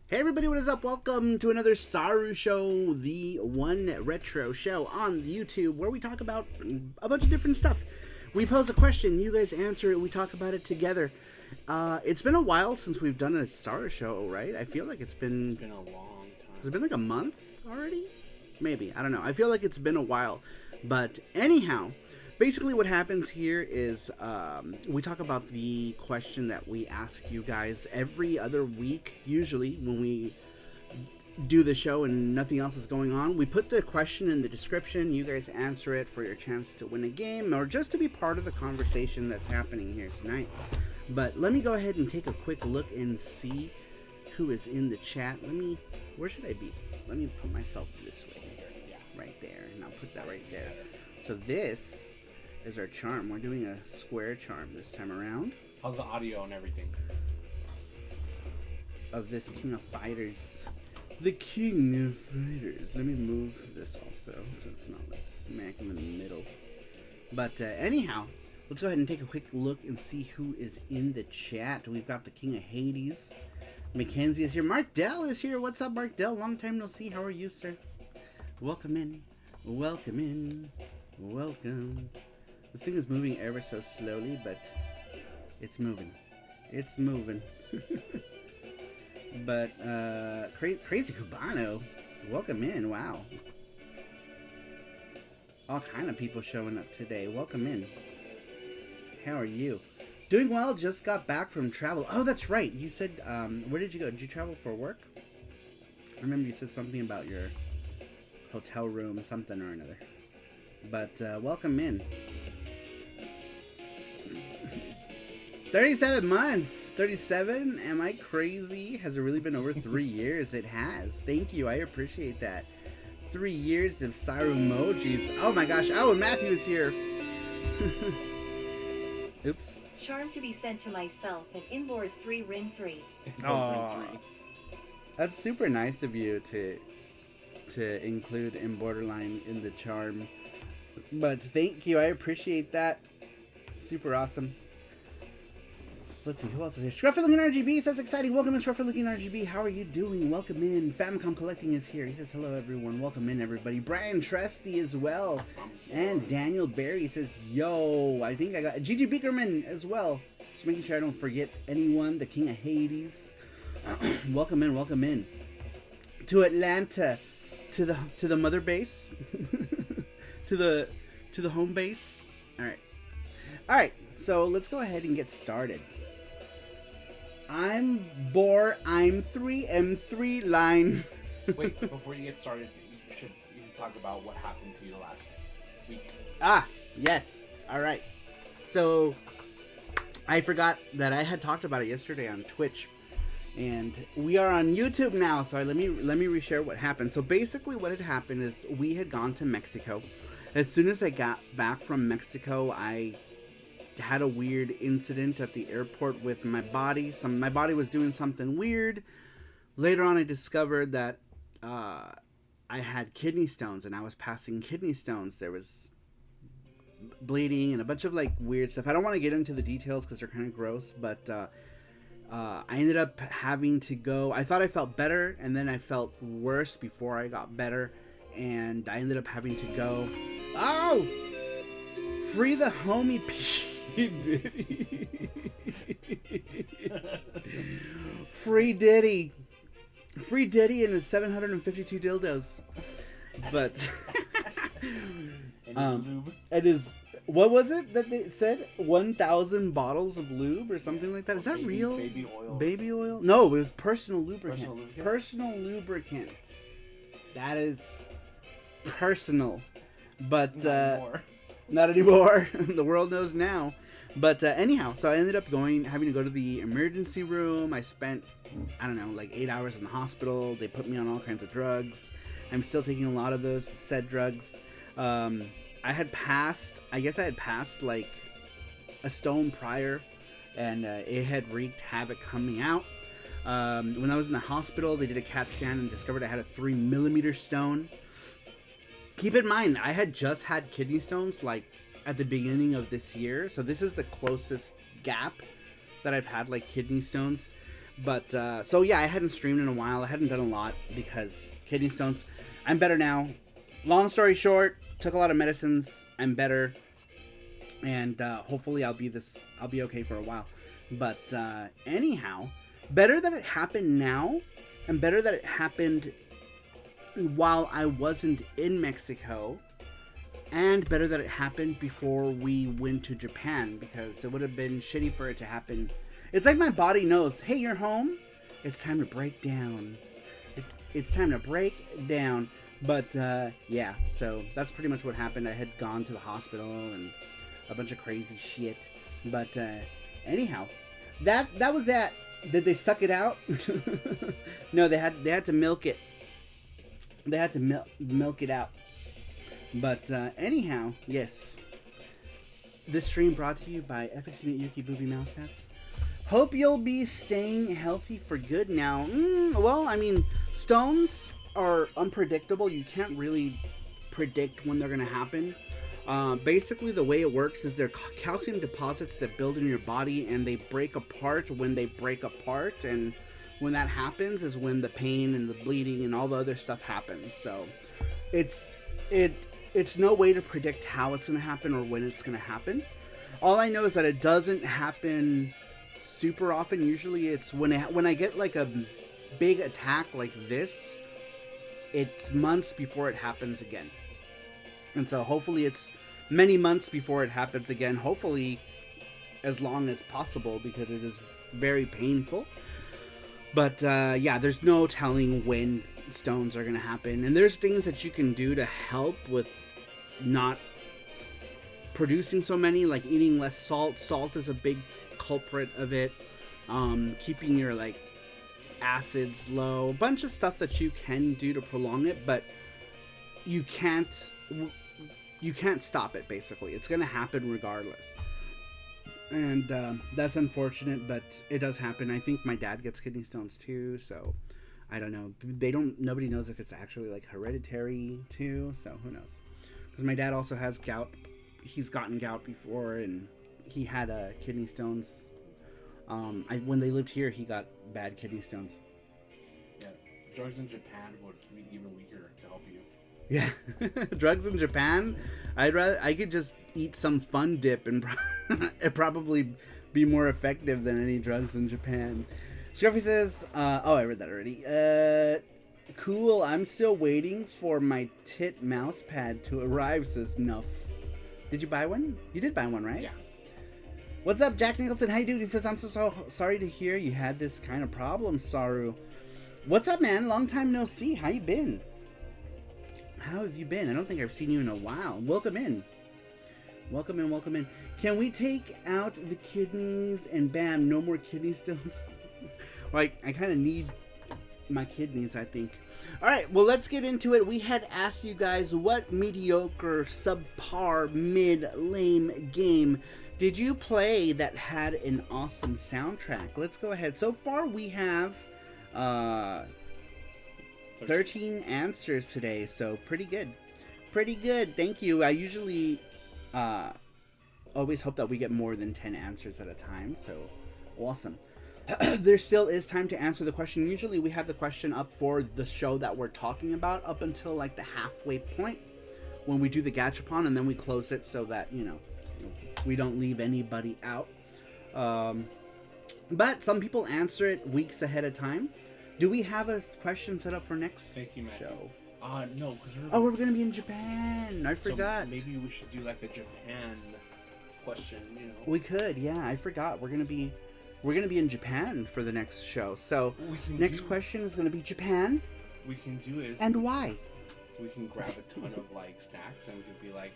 Hey everybody, what is up? Welcome to another Saru Show, the one retro show on YouTube where we talk about a bunch of different stuff. We pose a question, you guys answer it, we talk about it together. It's been a while since we've done a Saru Show, right? I feel like it's been a long time. Has it been like a month already? Maybe, I don't know. I feel like it's been a while. But anyhow, basically what happens here is we talk about the question that we ask you guys every other week, usually when we do the show and nothing else is going on. We put the question in the description. You guys answer it for your chance to win a game or just to be part of the conversation that's happening here tonight. But let me go ahead and take a quick look and see who is in the chat. Where should I be? Let me put myself this way. Yeah, right there. And I'll put that right there. So this is our charm. We're doing a square charm this time around. How's the audio and everything? Of this King of Fighters. The King of Fighters. Let me move this also so it's not like smack in the middle. But anyhow, let's go ahead and take a quick look and see who is in the chat. We've got the King of Hades. Mackenzie is here. Mark Dell is here. What's up, Mark Dell? Long time no see. How are you, sir? Welcome in. Welcome in. Welcome. This thing is moving ever so slowly, but it's moving. It's moving. But, Crazy Cubano, welcome in. Wow. All kind of people showing up today. Welcome in. How are you? Doing well. Just got back from travel. Oh, that's right. You said, where did you go? Did you travel for work? I remember you said something about your hotel room, something or another. But, welcome in. 37 months. 37? Am I crazy? Has it really been over 3 years? It has. Thank you. I appreciate that. 3 years of Saru emojis. Oh my gosh. Oh, and Matthew is here. Oops. Charm to be sent to myself and inboard 3 Rin 3. Oh, that's super nice of you to include in Borderline in the charm. But thank you. I appreciate that. Super awesome. Let's see, who else is here? Scruffy Looking RGB, that's exciting. Welcome in, Scruffy Looking RGB. How are you doing? Welcome in. Famicom Collecting is here. He says, hello, everyone. Welcome in, everybody. Brian Trusty as well. And Daniel Barry says, yo, I think I got Gigi Beakerman as well. Just making sure I don't forget anyone. The King of Hades. Welcome in, welcome in. To Atlanta. To the mother base. to the home base. Alright, so let's go ahead and get started. I'm 3 M3 line. Wait, before you get started, you should talk about what happened to you last week. Ah, yes. Alright. So, I forgot that I had talked about it yesterday on Twitch. And we are on YouTube now, so let me reshare what happened. So basically what had happened is we had gone to Mexico. As soon as I got back from Mexico, I had a weird incident at the airport with my body. My body was doing something weird. Later on, I discovered that I had kidney stones, and I was passing kidney stones. There was bleeding and a bunch of like weird stuff. I don't want to get into the details because they're kind of gross, but I ended up having to go. I thought I felt better, and then I felt worse before I got better, and I ended up having to go. Oh! Free the homie P. Diddy. Free Diddy. Free Diddy and his 752 dildos. But it is, what was it that they said? 1,000 bottles of lube or something like that. Is that real? Baby oil. Baby oil? No, it was personal lubricant. Personal lubricant. That is personal. But not anymore. The world knows now. But anyhow, so I ended up having to go to the emergency room. I spent, I don't know, like 8 hours in the hospital. They put me on all kinds of drugs. I'm still taking a lot of those said drugs. I guess I had passed like a stone prior, and it had wreaked havoc coming out. When I was in the hospital, they did a CAT scan and discovered I had a 3mm stone. Keep in mind, I had just had kidney stones like at the beginning of this year, so this is the closest gap that I've had like kidney stones. But so yeah, I hadn't streamed in a while. I hadn't done a lot because kidney stones. I'm better now. Long story short, took a lot of medicines. I'm better, and hopefully I'll be okay for a while. But anyhow, better that it happened now, and better that it happened while I wasn't in Mexico, and better that it happened before we went to Japan, because it would have been shitty for it to happen. It's like my body knows, hey, you're home. It's time to break down. It's time to break down. But yeah, so that's pretty much what happened. I had gone to the hospital and a bunch of crazy shit. But anyhow, that was that. Did they suck it out? No, they had to milk it. They had to milk it out. But anyhow, yes. This stream brought to you by FX Unit Yuki Booby Mousepads. Hope you'll be staying healthy for good now. Well, I mean, stones are unpredictable. You can't really predict when they're going to happen. Basically, the way it works is they're calcium deposits that build in your body, and they break apart when they break apart. And when that happens is when the pain and the bleeding and all the other stuff happens. So it's no way to predict how it's going to happen or when it's going to happen. All I know is that it doesn't happen super often. Usually it's when I get like a big attack like this, it's months before it happens again. And so hopefully it's many months before it happens again. Hopefully as long as possible, because it is very painful. But yeah, there's no telling when stones are going to happen. And there's things that you can do to help with not producing so many, like eating less salt. Salt is a big culprit of it. Keeping your like acids low. A bunch of stuff that you can do to prolong it, but you can't stop it. Basically, it's going to happen regardless. And that's unfortunate, but it does happen. I think my dad gets kidney stones too, so I don't know. Nobody knows if it's actually like hereditary too, so who knows? Because my dad also has gout. He's gotten gout before, and he had kidney stones. When they lived here, he got bad kidney stones. Yeah, drugs in Japan would be even weaker to help you. Yeah, drugs in Japan. I could just eat some fun dip and it'd probably be more effective than any drugs in Japan. Scruffy says, oh, I read that already. Cool, I'm still waiting for my tit mouse pad to arrive, says Nuff. Did you buy one? You did buy one, right? Yeah. What's up, Jack Nicholson? How you doing? He says, I'm so sorry to hear you had this kind of problem, Saru. What's up, man? Long time no see. How you been? How have you been? I don't think I've seen you in a while. Welcome in. Welcome in, welcome in. Can we take out the kidneys and bam, no more kidney stones? Like, I kind of need my kidneys, I think. Alright, well, let's get into it. We had asked you guys what mediocre, subpar, mid, lame game did you play that had an awesome soundtrack? Let's go ahead. So far, we have 13 answers today, so pretty good. Pretty good, thank you. I usually always hope that we get more than 10 answers at a time, so awesome. There still is time to answer the question. Usually we have the question up for the show that we're talking about up until like the halfway point when we do the gachapon, and then we close it so that, you know, we don't leave anybody out. But some people answer it weeks ahead of time. Do we have a question set up for next show? No, because we're gonna be in Japan. I forgot. So maybe we should do like a Japan question. You know, we could. Yeah, I forgot. We're gonna be in Japan for the next show. So next question is gonna be Japan. We can do is and why? We can grab a ton of like snacks, and we could be like,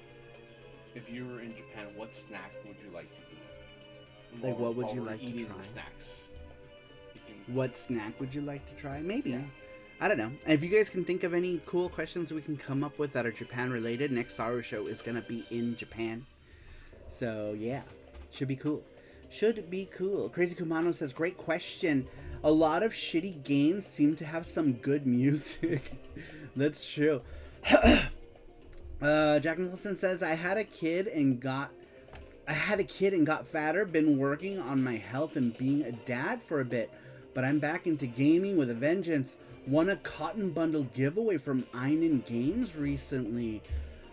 if you were in Japan, what snack would you like to eat? Like, what would you like to try? The snacks. What snack would you like to try? Maybe. Yeah. I don't know. And if you guys can think of any cool questions we can come up with that are Japan related, next SaruShow is going to be in Japan. So, yeah. Should be cool. Should be cool. Crazy Kumano says, great question. A lot of shitty games seem to have some good music. That's true. Jack Nicholson says, I had a kid and got fatter. Been working on my health and being a dad for a bit. but I'm back into gaming with a vengeance. Won a cotton bundle giveaway from Einen Games recently.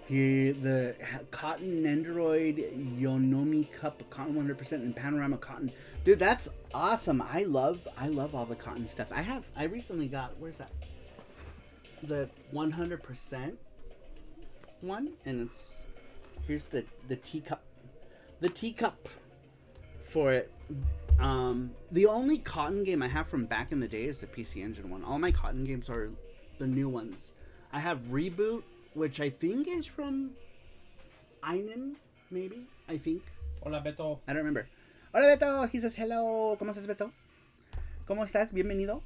Here, the cotton Nendoroid Yonomi Cup, cotton 100% and panorama cotton. Dude, that's awesome. I love all the cotton stuff. I recently got, where's that? The 100% one, and here's the teacup. The teacup for it. The only cotton game I have from back in the day is the PC Engine one. All my cotton games are the new ones. I have Reboot, which I think is from Einen, maybe. I think. Hola, Beto. I don't remember. Hola, Beto. He says hello. ¿Cómo estás, Beto? ¿Cómo estás? Bienvenido.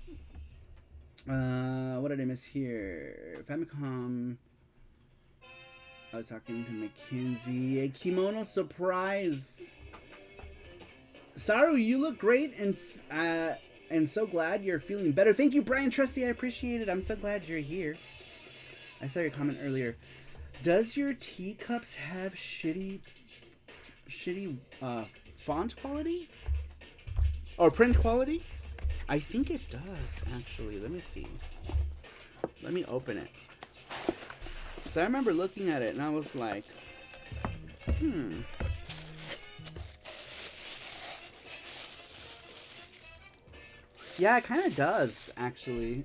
What did I miss here? Famicom. I was talking to Mackenzie. A kimono surprise. Saru, you look great and so glad you're feeling better. Thank you, Brian Trusty. I appreciate it. I'm so glad you're here. I saw your comment earlier. Does your teacups have shitty font quality? Or print quality? I think it does, actually. Let me see. Let me open it. So I remember looking at it and I was like, Yeah, it kind of does, actually.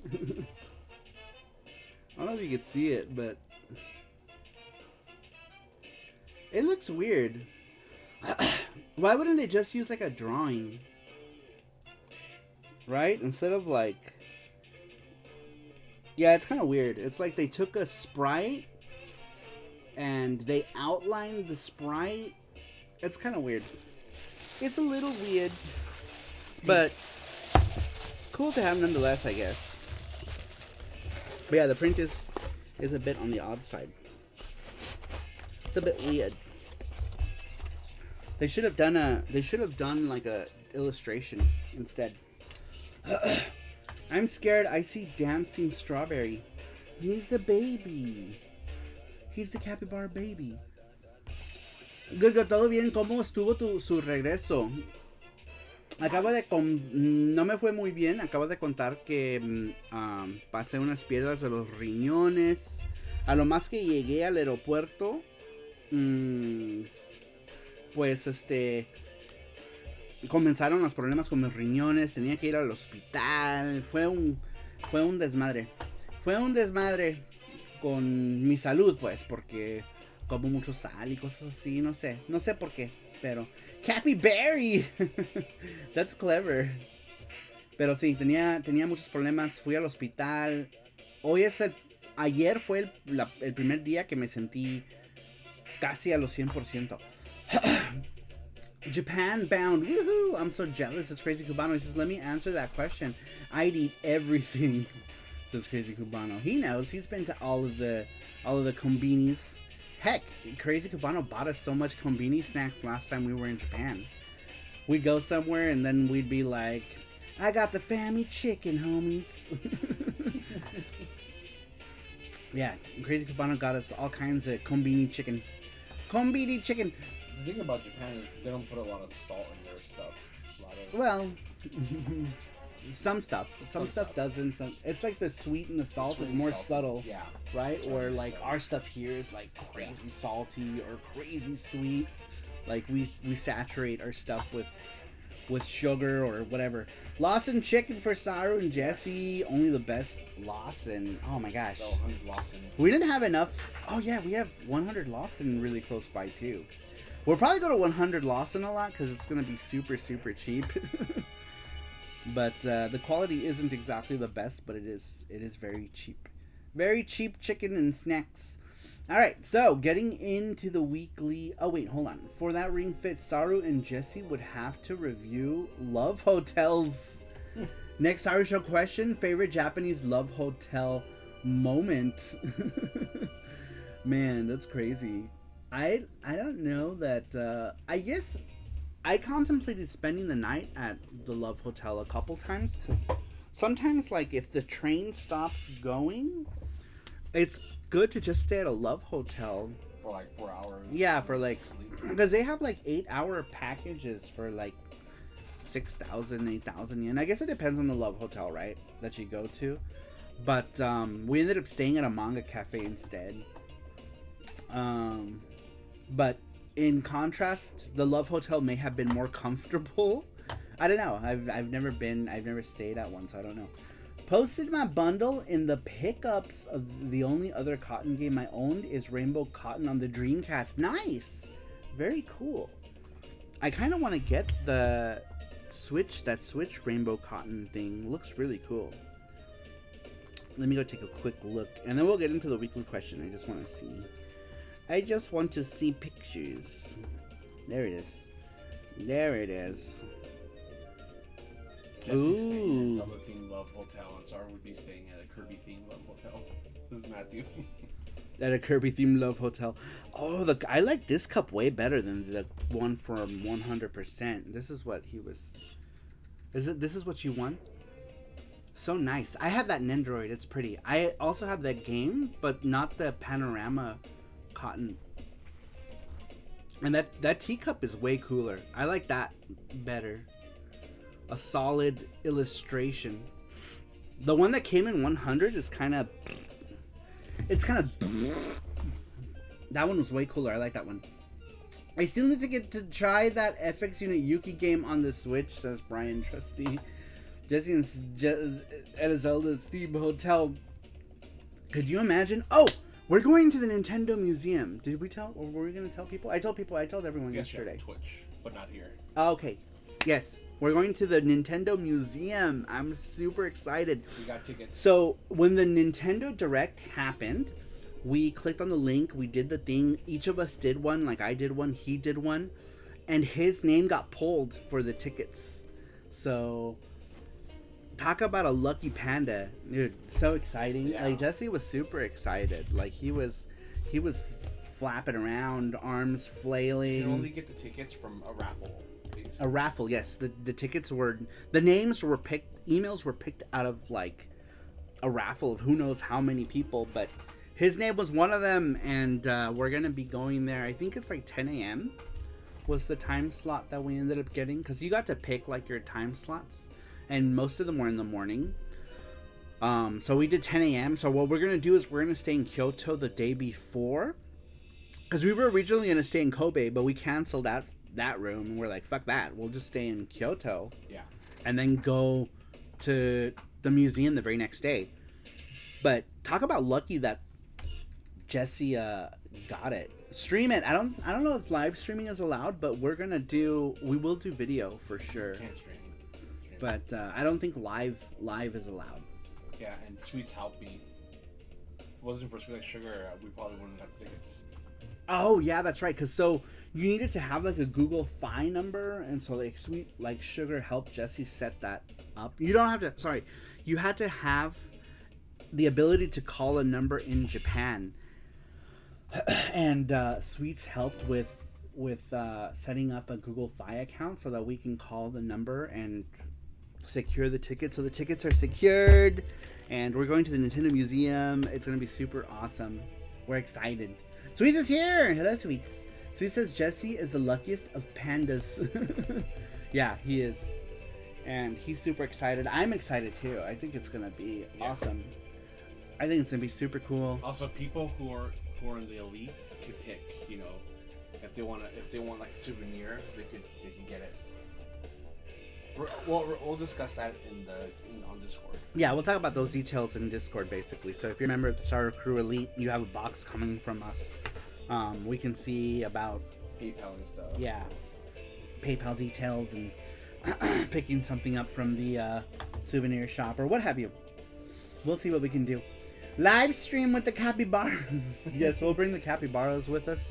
I don't know if you could see it, but it looks weird. Why wouldn't they just use like a drawing? Right? Instead of like... Yeah, it's kind of weird. It's like they took a sprite and they outlined the sprite. It's kind of weird. It's a little weird, but cool to have nonetheless, I guess. But yeah, the print is a bit on the odd side. It's a bit weird. They should have done like a illustration instead. I'm scared. I see dancing strawberry. He's the baby. He's the capybara baby. Good, todo bien. ¿Cómo estuvo su regreso? No me fue muy bien. Acabo de contar que pasé unas piedras de los riñones. A lo más que llegué al aeropuerto, pues comenzaron los problemas con mis riñones. Tenía que ir al hospital. Fue un desmadre. Fue un desmadre con mi salud, pues, porque como mucho sal y cosas así. No sé por qué, pero Capyberry. That's clever. Pero sí, tenía muchos problemas. Fui al hospital. Ayer fue el primer día que me sentí casi a los 100%. Japan bound. Woohoo! I'm so jealous. It's Crazy Cubano. He says, let me answer that question. I'd eat everything. Says Crazy Cubano. He knows. He's been to all of the konbinis. Heck, Crazy Cubano bought us so much konbini snacks last time we were in Japan. We'd go somewhere and then we'd be like, I got the family chicken, homies. Yeah, Crazy Cubano got us all kinds of konbini chicken. Konbini chicken. The thing about Japan is they don't put a lot of salt in their stuff. Well, some stuff doesn't. It's like the sweet and the salt is more subtle. Yeah. Right? Or like our stuff here is like crazy salty or crazy sweet. Like we saturate our stuff with sugar or whatever. Lawson chicken for Saru and Jesse. Yes. Only the best Lawson. Oh my gosh. 100 Lawson. We didn't have enough. Oh yeah, we have 100 Lawson really close by too. We'll probably go to 100 Lawson a lot because it's going to be super, super cheap. But the quality isn't exactly the best, but it is very cheap. Very cheap chicken and snacks. Alright, so getting into the weekly... Oh wait, hold on. For that ring fit, Saru and Jesse would have to review Love Hotels. Next SaruShow question, favorite Japanese love hotel moment. Man, that's crazy. I don't know that, I guess I contemplated spending the night at the Love Hotel a couple times, because sometimes, like, if the train stops going, it's good to just stay at a Love Hotel. For like 4 hours. Yeah, for like, because they have like 8-hour packages for like 6,000, 8,000 yen. I guess it depends on the Love Hotel, right? That you go to. But we ended up staying at a manga cafe instead. But in contrast, the Love Hotel may have been more comfortable. I don't know. I've never stayed at one, so I don't know. Posted my bundle in the pickups of the only other Cotton game I owned is Rainbow Cotton on the Dreamcast. Nice! Very cool. I kind of want to get the Switch Rainbow Cotton thing. Looks really cool. Let me go take a quick look, and then we'll get into the weekly question. I just want to see pictures. There it is. Jesse's staying at Zelda themed Love Hotel, and Saru would be staying at a Kirby themed Love Hotel. This is Matthew. At a Kirby themed Love Hotel. Oh, I like this cup way better than the one from 100%. This is what he was. This is what you won? So nice. I have that Nendoroid. It's pretty. I also have that game, but not the Panorama Cotton. And that teacup is way cooler. I like that better. A solid illustration. The one that came in 100 is kind of... It's kind of... That one was way cooler. I like that one. I still need to get to try that FX Unit Yuki game on the Switch, says Brian Trusty. Jesse at a Zelda theme hotel. Could you imagine? Oh! We're going to the Nintendo Museum. Did we tell? Or were we going to tell people? I told everyone yesterday. Twitch, but not here. Okay. Yes. We're going to the Nintendo Museum. I'm super excited. We got tickets. So, when the Nintendo Direct happened, we clicked on the link. We did the thing. Each of us did one. Like, I did one. He did one. And his name got pulled for the tickets. So... Talk about a lucky panda, dude! So exciting. Yeah. Like Jesse was super excited. Like he was flapping around, arms flailing. You can only get the tickets from a raffle. Basically. A raffle, yes. The tickets were, the names were picked. Emails were picked out of like a raffle of who knows how many people, but his name was one of them, and we're gonna be going there. I think it's like 10 a.m. was the time slot that we ended up getting, because you got to pick like your time slots. And most of them were in the morning. So we did 10 a.m. So what we're going to do is we're going to stay in Kyoto the day before. Because we were originally going to stay in Kobe, but we canceled that room. And we're like, fuck that. We'll just stay in Kyoto. Yeah. And then go to the museum the very next day. But talk about lucky that Jesse got it. Stream it. I don't know if live streaming is allowed, but we will do video for sure. Can't stream. But I don't think live is allowed. Yeah, and Sweets helped me. If it wasn't for Sweet Like Sugar, we probably wouldn't have got the tickets. Oh yeah, that's right. Cause so you needed to have like a Google Fi number, and so like Sweet Like Sugar helped Jesse set that up. You don't have to. Sorry, you had to have the ability to call a number in Japan, and Sweets helped with setting up a Google Fi account so that we can call the number and secure the tickets. So the tickets are secured, and we're going to the Nintendo Museum. It's going to be super awesome. We're excited. Sweets is here. Hello, Sweets. Sweets says Jesse is the luckiest of pandas. Yeah, he is. And he's super excited. I'm excited too. I think it's going to be awesome. I think it's going to be super cool. Also, people who are in the elite could pick, you know, if they want like a souvenir, they can get it. We'll discuss that on Discord. Yeah, we'll talk about those details in Discord basically. So if you're a member of the Saru Crew Elite, you have a box coming from us. We can see about PayPal and stuff. Yeah, PayPal details and picking something up from the souvenir shop or what have you. We'll see what we can do. Live stream with the capybaras. Yes, we'll bring the capybaras with us.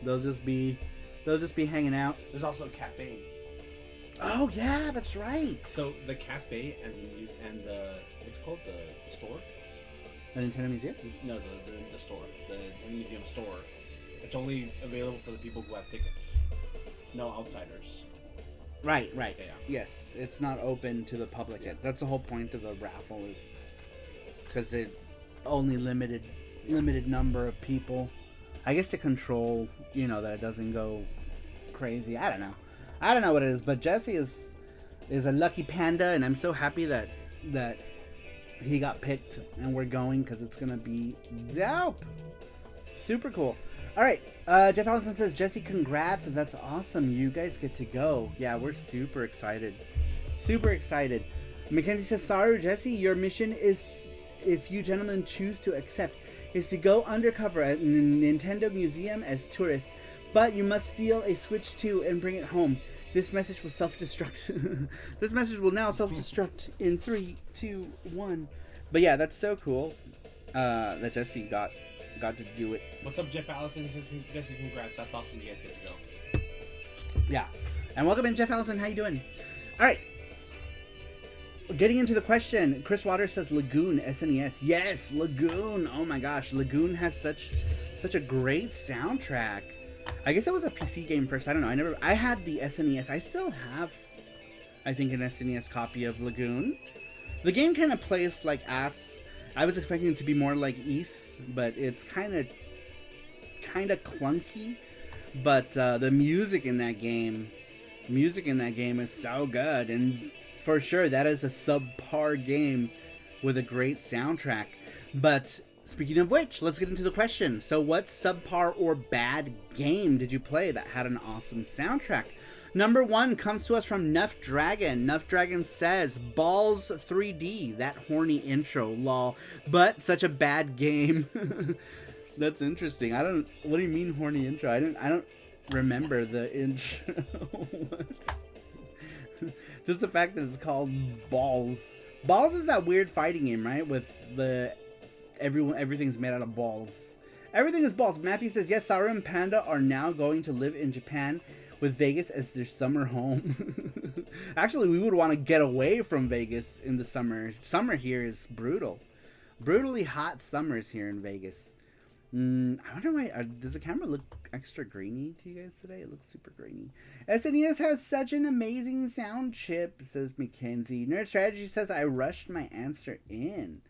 They'll just be hanging out. There's also a cafe. Oh yeah, that's right. So the cafe and the what's it called, the store? The Nintendo Museum? No, the store, the museum store. It's only available for the people who have tickets. No outsiders. Right. Yeah. Yes, it's not open to the public yet. That's the whole point of the raffle, is because it only limited number of people. I guess to control, that it doesn't go crazy. I don't know what it is, but Jesse is is a lucky panda, and I'm so happy that he got picked and we're going because it's gonna be dope. Super cool. All right, Jeff Allison says, Jesse, congrats. That's awesome. You guys get to go. Yeah, we're super excited. Super excited. Mackenzie says, Saru, Jesse, your mission is, if you gentlemen choose to accept, is to go undercover at Nintendo Museum as tourists, but you must steal a Switch 2 and bring it home. This message will self-destruct. This message will now self-destruct in 3, 2, 1. But yeah, that's so cool that Jesse got to do it. What's up, Jeff Allison? Jesse, congrats. That's awesome. You guys get to go. Yeah. And welcome in, Jeff Allison. How you doing? All right. Getting into the question, Chris Waters says Lagoon SNES. Yes, Lagoon. Oh my gosh, Lagoon has such a great soundtrack. I guess it was a PC game first. I don't know. I had the SNES. I still have, I think, an SNES copy of Lagoon. The game kind of plays like ass. I was expecting it to be more like Ys, but it's kind of clunky. But the music in that game is so good, and for sure that is a subpar game with a great soundtrack. But speaking of which, let's get into the question. So what subpar or bad game did you play that had an awesome soundtrack? Number 1 comes to us from Nuff Dragon. Nuff Dragon says, Balls 3D, that horny intro, lol. But such a bad game. That's interesting. What do you mean horny intro? I don't remember the intro. What? Just the fact that it's called Balls. Balls is that weird fighting game, right? With everything's made out of balls. Everything is balls. Matthew says, yes, Saru and Panda are now going to live in Japan with Vegas as their summer home. Actually, we would want to get away from Vegas in the summer. Summer here is brutal. Brutally hot summers here in Vegas. I wonder why, does the camera look extra grainy to you guys today? It looks super grainy. SNES has such an amazing sound chip, says Mackenzie. Nerd Strategy says, I rushed my answer in.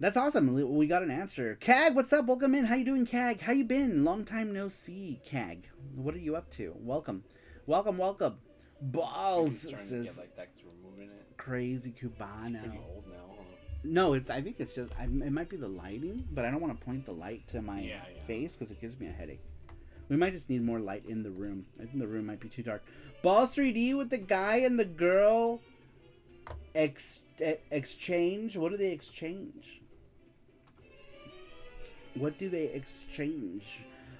That's awesome. We got an answer. Cag, what's up? Welcome in. How you doing, Cag? How you been? Long time no see, Cag. What are you up to? Welcome. Welcome, welcome. Balls, says to get like that 'cause we're moving it. Crazy It's Cubano. pretty old now, huh? No, I think it's just, it might be the lighting, but I don't want to point the light to my face because it gives me a headache. We might just need more light in the room. I think the room might be too dark. Balls 3D with the guy and the girl exchange. What do they exchange? What do they exchange?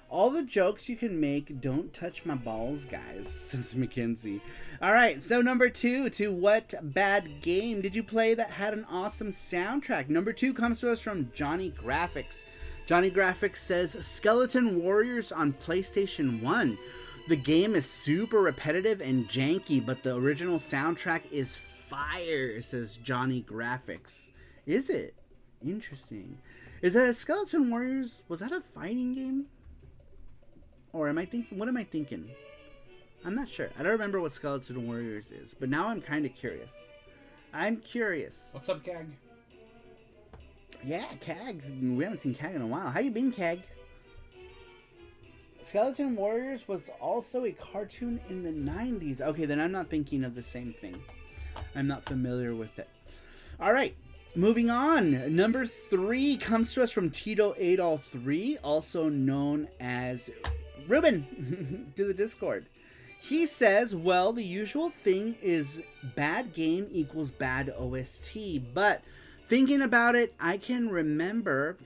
All the jokes you can make, don't touch my balls, guys, says Mackenzie. Alright, so number 2, to what bad game did you play that had an awesome soundtrack? Number 2 comes to us from Johnny Graphics. Johnny Graphics says, Skeleton Warriors on PlayStation 1. The game is super repetitive and janky, but the original soundtrack is fire, says Johnny Graphics. Is it? Interesting. Is that a Skeleton Warriors? Was that a fighting game? Or am I thinking? What am I thinking? I'm not sure. I don't remember what Skeleton Warriors is, but now I'm kind of curious. I'm curious. What's up, Cag? Yeah, Cag. We haven't seen Cag in a while. How you been, Cag? Skeleton Warriors was also a cartoon in the 90s. Okay, then I'm not thinking of the same thing. I'm not familiar with it. All right. Moving on, number 3 comes to us from Tito Adol 3, also known as Ruben, to the Discord. He says, well, the usual thing is bad game equals bad OST, but thinking about it, I can remember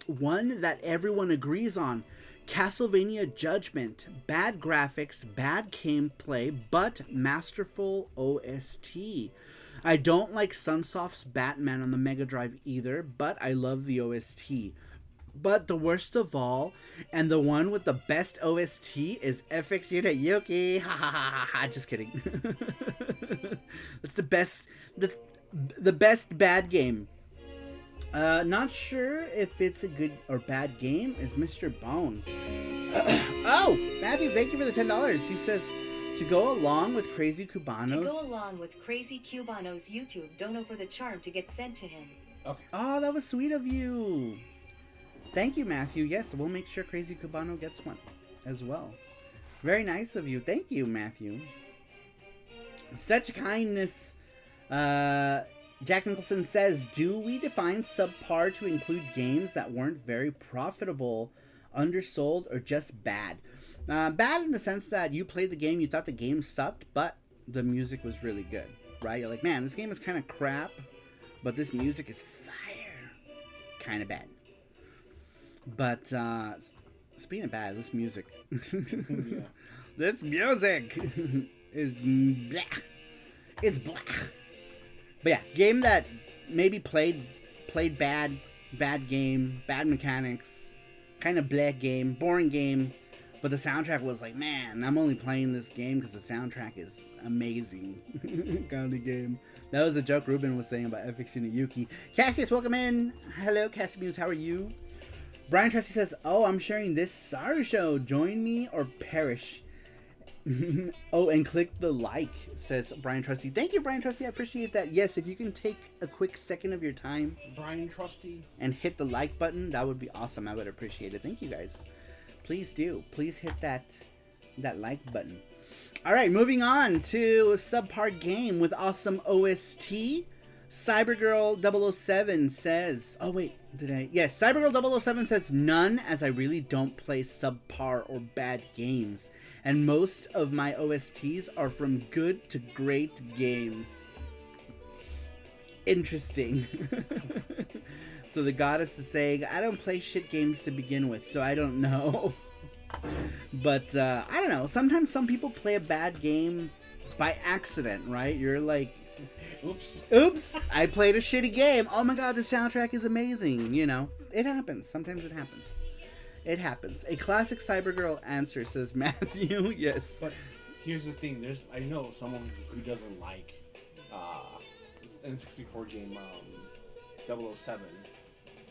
one that everyone agrees on. Castlevania Judgment, bad graphics, bad gameplay, but masterful OST. I don't like Sunsoft's Batman on the Mega Drive either, but I love the OST. But the worst of all, and the one with the best OST, is FX Unit Yuki. Ha ha ha ha. Just kidding. That's the best. That's the best bad game. Not sure if it's a good or bad game. Is Mr. Bones? Oh, Matthew, thank you for the $10. He says, to go along with Crazy Cubanos. To go along with Crazy Cubano's YouTube dono for the charm to get sent to him. Okay. Oh, that was sweet of you. Thank you, Matthew. Yes, we'll make sure Crazy Cubano gets one as well. Very nice of you. Thank you, Matthew. Such kindness. Jack Nicholson says, do we define subpar to include games that weren't very profitable, undersold, or just bad? Bad in the sense that you played the game, you thought the game sucked, but the music was really good, right? You're like, man, this game is kind of crap, but this music is fire. Kind of bad. But, speaking of bad, this music. Yeah. This music is blah. It's blah. But yeah, game that maybe played bad game, bad mechanics, kind of blah game, boring game, but the soundtrack was like, man, I'm only playing this game because the soundtrack is amazing. Kind of game. That was a joke Ruben was saying about FX Unit Yuki. Cassius, welcome in. Hello, Cassius, how are you? Brian Trusty says, oh, I'm sharing this SaruShow. Join me or perish. Oh, and click the like, says Brian Trusty. Thank you, Brian Trusty. I appreciate that. Yes, if you can take a quick second of your time, Brian Trusty, and hit the like button, that would be awesome. I would appreciate it. Thank you, guys. Please do. Please hit that like button. All right, moving on to subpar game with awesome OST. Cybergirl 007 says, oh wait, did I? Yes, Cybergirl 007 says, none, as I really don't play subpar or bad games. And most of my OSTs are from good to great games. Interesting. So the goddess is saying, I don't play shit games to begin with, so I don't know. But, I don't know. Sometimes some people play a bad game by accident, right? You're like, oops, I played a shitty game. Oh my god, the soundtrack is amazing. You know, it happens. Sometimes it happens. It happens. A classic Cybergirl answer, says Matthew. Yes. but here's the thing. I know someone who doesn't like N64 game 007.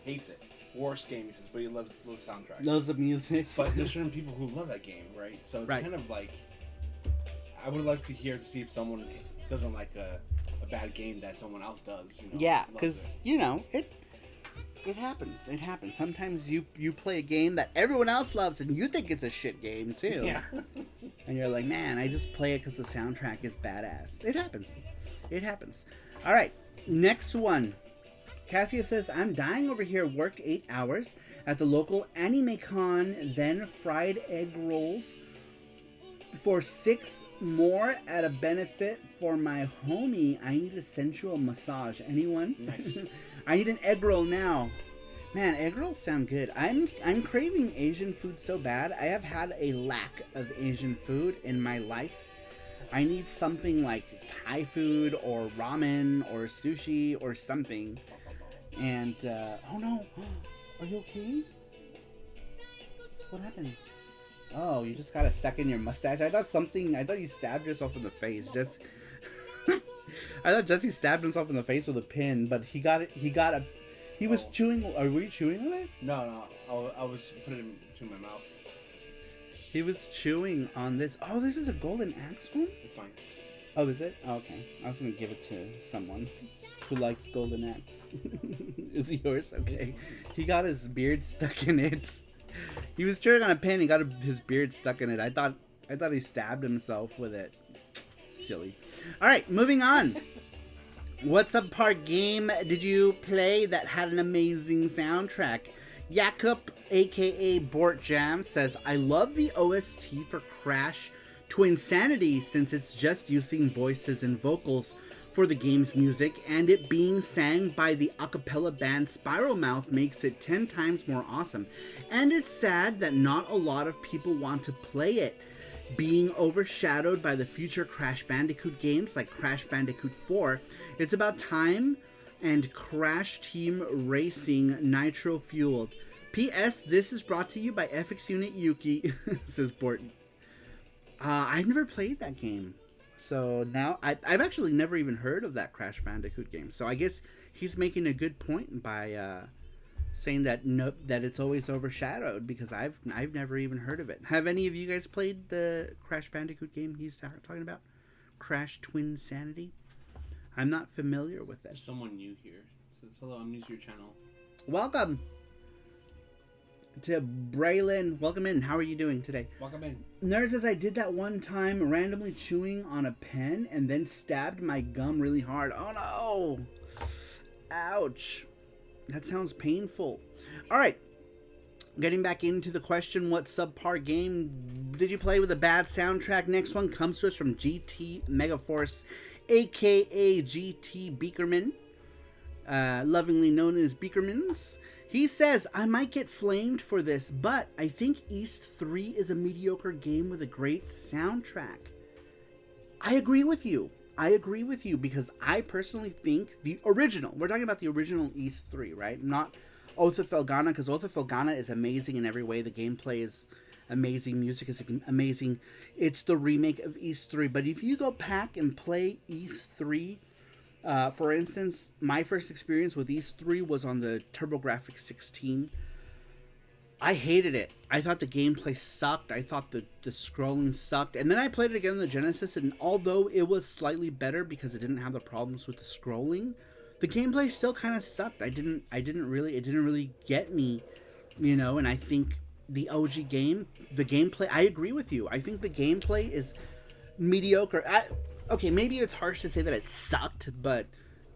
Hates it. Worst game, he says, but he loves the soundtrack. Loves the music. But there's certain people who love that game, right? So it's Right. kind of like, I would like to hear to see if someone doesn't like a bad game that someone else does. You know, Yeah, loves because, it. you know, it happens. It happens. Sometimes you play a game that everyone else loves and you think it's a shit game, too. Yeah. And you're like, man, I just play it because the soundtrack is badass. It happens. It happens. All right, next one. Cassia says, I'm dying over here. Worked 8 hours at the local anime con, then fried egg rolls for 6 more at a benefit for my homie. I need a sensual massage. Anyone? Nice. I need an egg roll now. Man, egg rolls sound good. I'm craving Asian food so bad. I have had a lack of Asian food in my life. I need something like Thai food or ramen or sushi or something. And, oh no. Are you okay? What happened? Oh, you just got it stuck in your mustache. I thought you stabbed yourself in the face. I thought Jesse stabbed himself in the face with a pin, but he was chewing. Were you chewing on it? No. I was putting it between my mouth. He was chewing on this. Oh, this is a golden axe one? It's fine. Oh, is it? Oh, okay. I was gonna give it to someone who likes golden axe. Is it yours? Okay. He got his beard stuck in it. He was chewing on a pin and got his beard stuck in it. I thought he stabbed himself with it. Silly. All right, moving on. What subpar game did you play that had an amazing soundtrack? Jakob, aka Bort Jam, says, I love the OST for Crash Twinsanity since it's just using voices and vocals for the game's music, and it being sang by the a cappella band Spiral Mouth makes it 10 times more awesome. And it's sad that not a lot of people want to play it, being overshadowed by the future Crash Bandicoot games like Crash Bandicoot 4. It's about time and Crash Team Racing Nitro Fueled. P.S. This is brought to you by FX Unit Yuki, says Bort. I've never played that game. So now, I've actually never even heard of that Crash Bandicoot game. So I guess he's making a good point by saying that that it's always overshadowed, because I've never even heard of it. Have any of you guys played the Crash Bandicoot game he's talking about? Crash Twinsanity? I'm not familiar with it. There's someone new here. It says, hello, I'm new to your channel. Welcome. to Braylon. Welcome in. How are you doing today? Welcome in. Nerd says, I did that one time randomly chewing on a pen and then stabbed my gum really hard. Oh no! Ouch. That sounds painful. Alright. Getting back into the question, what subpar game did you play with a bad soundtrack? Next one comes to us from GT Megaforce, aka GT Beakerman, lovingly known as Beakermans. He says, I might get flamed for this, but I think East 3 is a mediocre game with a great soundtrack. I agree with you. Because I personally think the original, we're talking about the original East 3, right? Not Oath of Felghana, because Oath of Felghana is amazing in every way. The gameplay is amazing. Music is amazing. It's the remake of East 3. But if you go back and play East 3, for instance, my first experience with East 3 was on the TurboGrafx 16. I hated it. I thought the gameplay sucked. I thought the scrolling sucked. And then I played it again on the Genesis, and although it was slightly better because it didn't have the problems with the scrolling, the gameplay still kind of sucked. It didn't really get me, you know, and I think the OG game, the gameplay, I agree with you. I think the gameplay is mediocre. Okay, maybe it's harsh to say that it sucked, but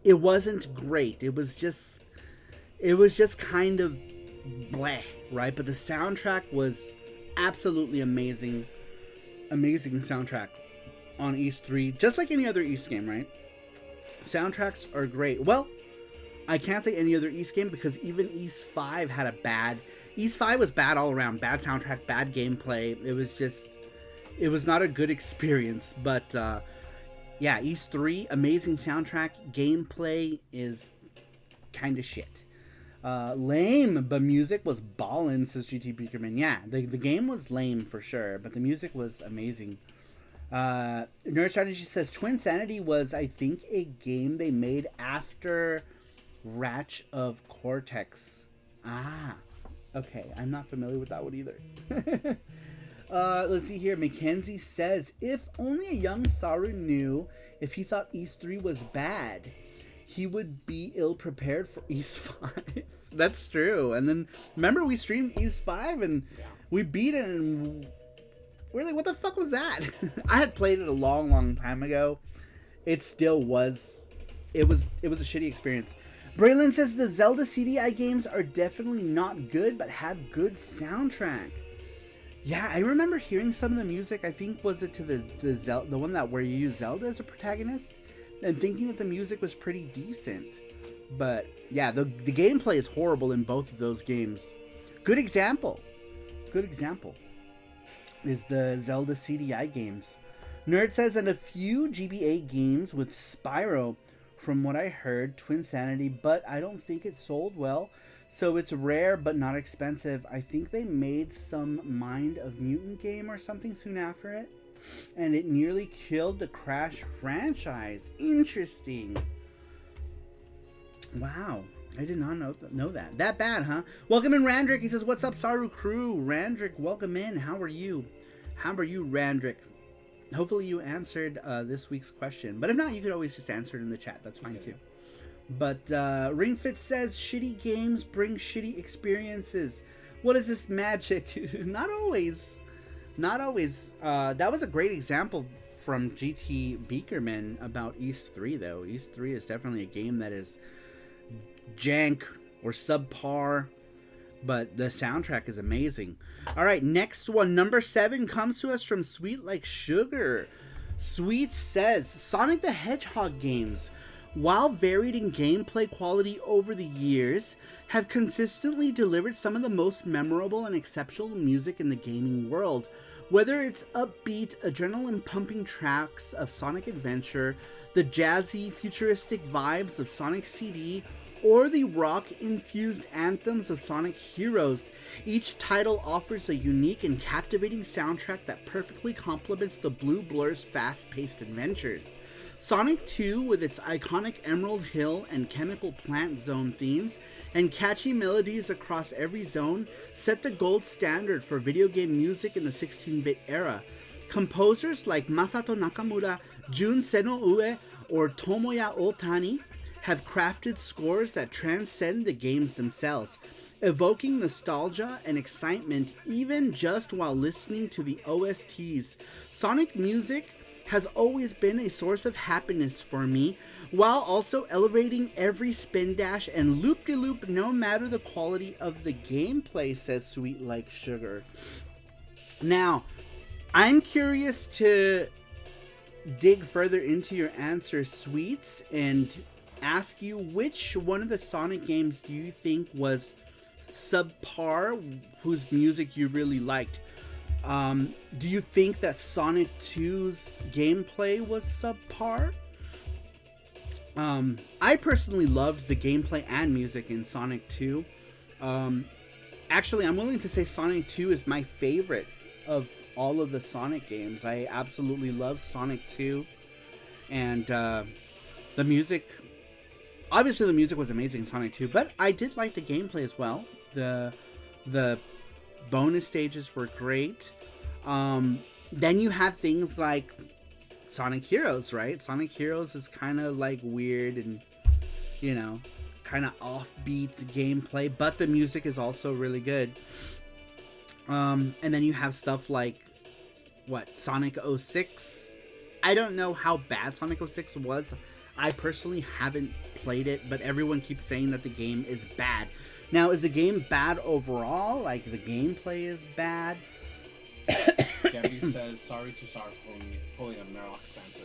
it wasn't great. It was just kind of bleh, right? But the soundtrack was absolutely amazing. Amazing soundtrack on East 3, just like any other East game, right? Soundtracks are great. Well, I can't say any other East game because even East 5 had a bad... East 5 was bad all around. Bad soundtrack, bad gameplay. It was not a good experience, but yeah, East 3, amazing soundtrack. Gameplay is kind of shit. Lame, but music was ballin', says GT Beakerman. Yeah, the game was lame for sure, but the music was amazing. Nerd Strategy says Twin Sanity was, I think, a game they made after Ratch of Cortex. Ah, okay. I'm not familiar with that one either. Let's see here. Mackenzie says, if only a young Saru knew if he thought East 3 was bad, he would be ill-prepared for East 5. That's true. And then, remember we streamed East 5 and we beat it and we're like, what the fuck was that? I had played it a long time ago. It still was. It was a shitty experience. Braylon says the Zelda CDI games are definitely not good, but have good soundtrack. Yeah, I remember hearing some of the music. I think was it to the one that where you use Zelda as a protagonist, and thinking that the music was pretty decent. But yeah, the gameplay is horrible in both of those games. Good example is the Zelda CDI games. Nerd says, and a few GBA games with Spyro, from what I heard, Twin Sanity, but I don't think it sold well, so it's rare but not expensive. I think they made some Mind of Mutant game or something soon after it, and it nearly killed the Crash franchise. Interesting. Wow. I did not know that. That bad, huh? Welcome in, Randrick. He says, what's up, Saru crew? Randrick, welcome in. How are you? How are you, Randrick? Hopefully you answered this week's question. But if not, you could always just answer it in the chat. That's fine, too. But Ringfit says, shitty games bring shitty experiences. What is this magic? Not always. Not always. That was a great example from GT Beakerman about East 3, though. East 3 is definitely a game that is jank or subpar, but the soundtrack is amazing. All right, next one, number 7, comes to us from Sweet Like Sugar. Sweet says, Sonic the Hedgehog games, while varied in gameplay quality over the years, have consistently delivered some of the most memorable and exceptional music in the gaming world. Whether it's upbeat, adrenaline-pumping tracks of Sonic Adventure, the jazzy, futuristic vibes of Sonic CD, or the rock-infused anthems of Sonic Heroes, each title offers a unique and captivating soundtrack that perfectly complements the Blue Blur's fast-paced adventures. Sonic 2, with its iconic Emerald Hill and Chemical Plant Zone themes, and catchy melodies across every zone, set the gold standard for video game music in the 16-bit era. Composers like Masato Nakamura, Jun Seno-ue, or Tomoya Otani have crafted scores that transcend the games themselves. evoking nostalgia and excitement even just while listening to the OSTs. Sonic music has always been a source of happiness for me, while also elevating every spin dash and loop-de-loop no matter the quality of the gameplay, says Sweet Like Sugar. Now, I'm curious to dig further into your answer, Sweets, and ask you which one of the Sonic games do you think was subpar, whose music you really liked? Do you think that Sonic 2's gameplay was subpar? I personally loved the gameplay and music in Sonic 2. Actually, I'm willing to say Sonic 2 is my favorite of all of the Sonic games. I absolutely love Sonic 2. And the music... Obviously, the music was amazing in Sonic 2, but I did like the gameplay as well. The bonus stages were great. Then you have things like Sonic Heroes, right? Sonic Heroes is kind of like weird and, you know, kind of offbeat gameplay, but the music is also really good. And then you have stuff like, Sonic 06? I don't know how bad Sonic 06 was. I personally haven't played it, but everyone keeps saying that the game is bad. Now, is the game bad overall? Like, the gameplay is bad? Gabby says, sorry to Saru for pulling a Merox answer.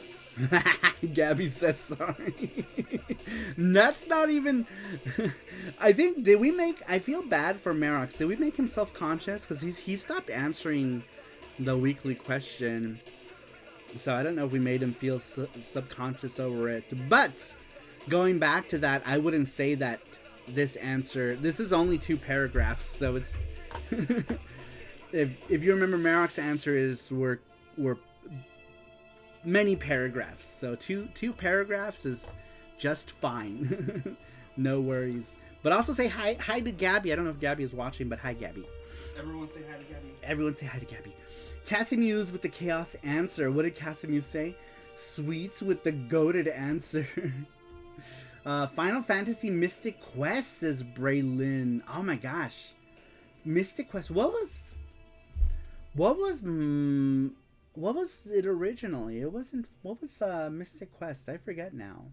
Gabby says sorry. That's not even... I think, I feel bad for Merox. Did we make him self-conscious? Because he stopped answering the weekly question. So I don't know if we made him feel subconscious over it. But, going back to that, I wouldn't say that this is only 2 paragraphs, so it's... if you remember, Merox's answer were many paragraphs. So two paragraphs is just fine. No worries. But also say hi to Gabby. I don't know if Gabby is watching, but hi, Gabby. Everyone say hi to Gabby. Everyone say hi to Gabby. Casimuse with the chaos answer. What did Casimuse say? Sweets with the goated answer. Final Fantasy Mystic Quest, says Braylon. Oh my gosh. Mystic Quest. What was it originally? It wasn't... What was Mystic Quest? I forget now.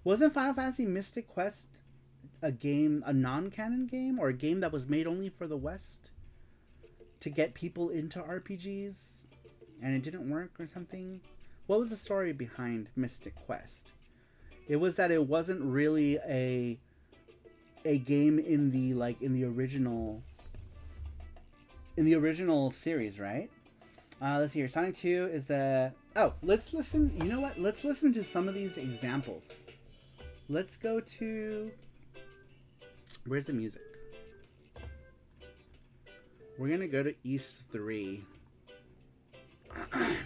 Wasn't Final Fantasy Mystic Quest a non-canon game? Or a game that was made only for the West? To get people into RPGs? And it didn't work or something? What was the story behind Mystic Quest? It was that it wasn't really a game in the original series, right? Let's see here. Sonic 2 is a... Oh, let's listen. You know what? Let's listen to some of these examples. Let's go to... Where's the music? We're going to go to East 3.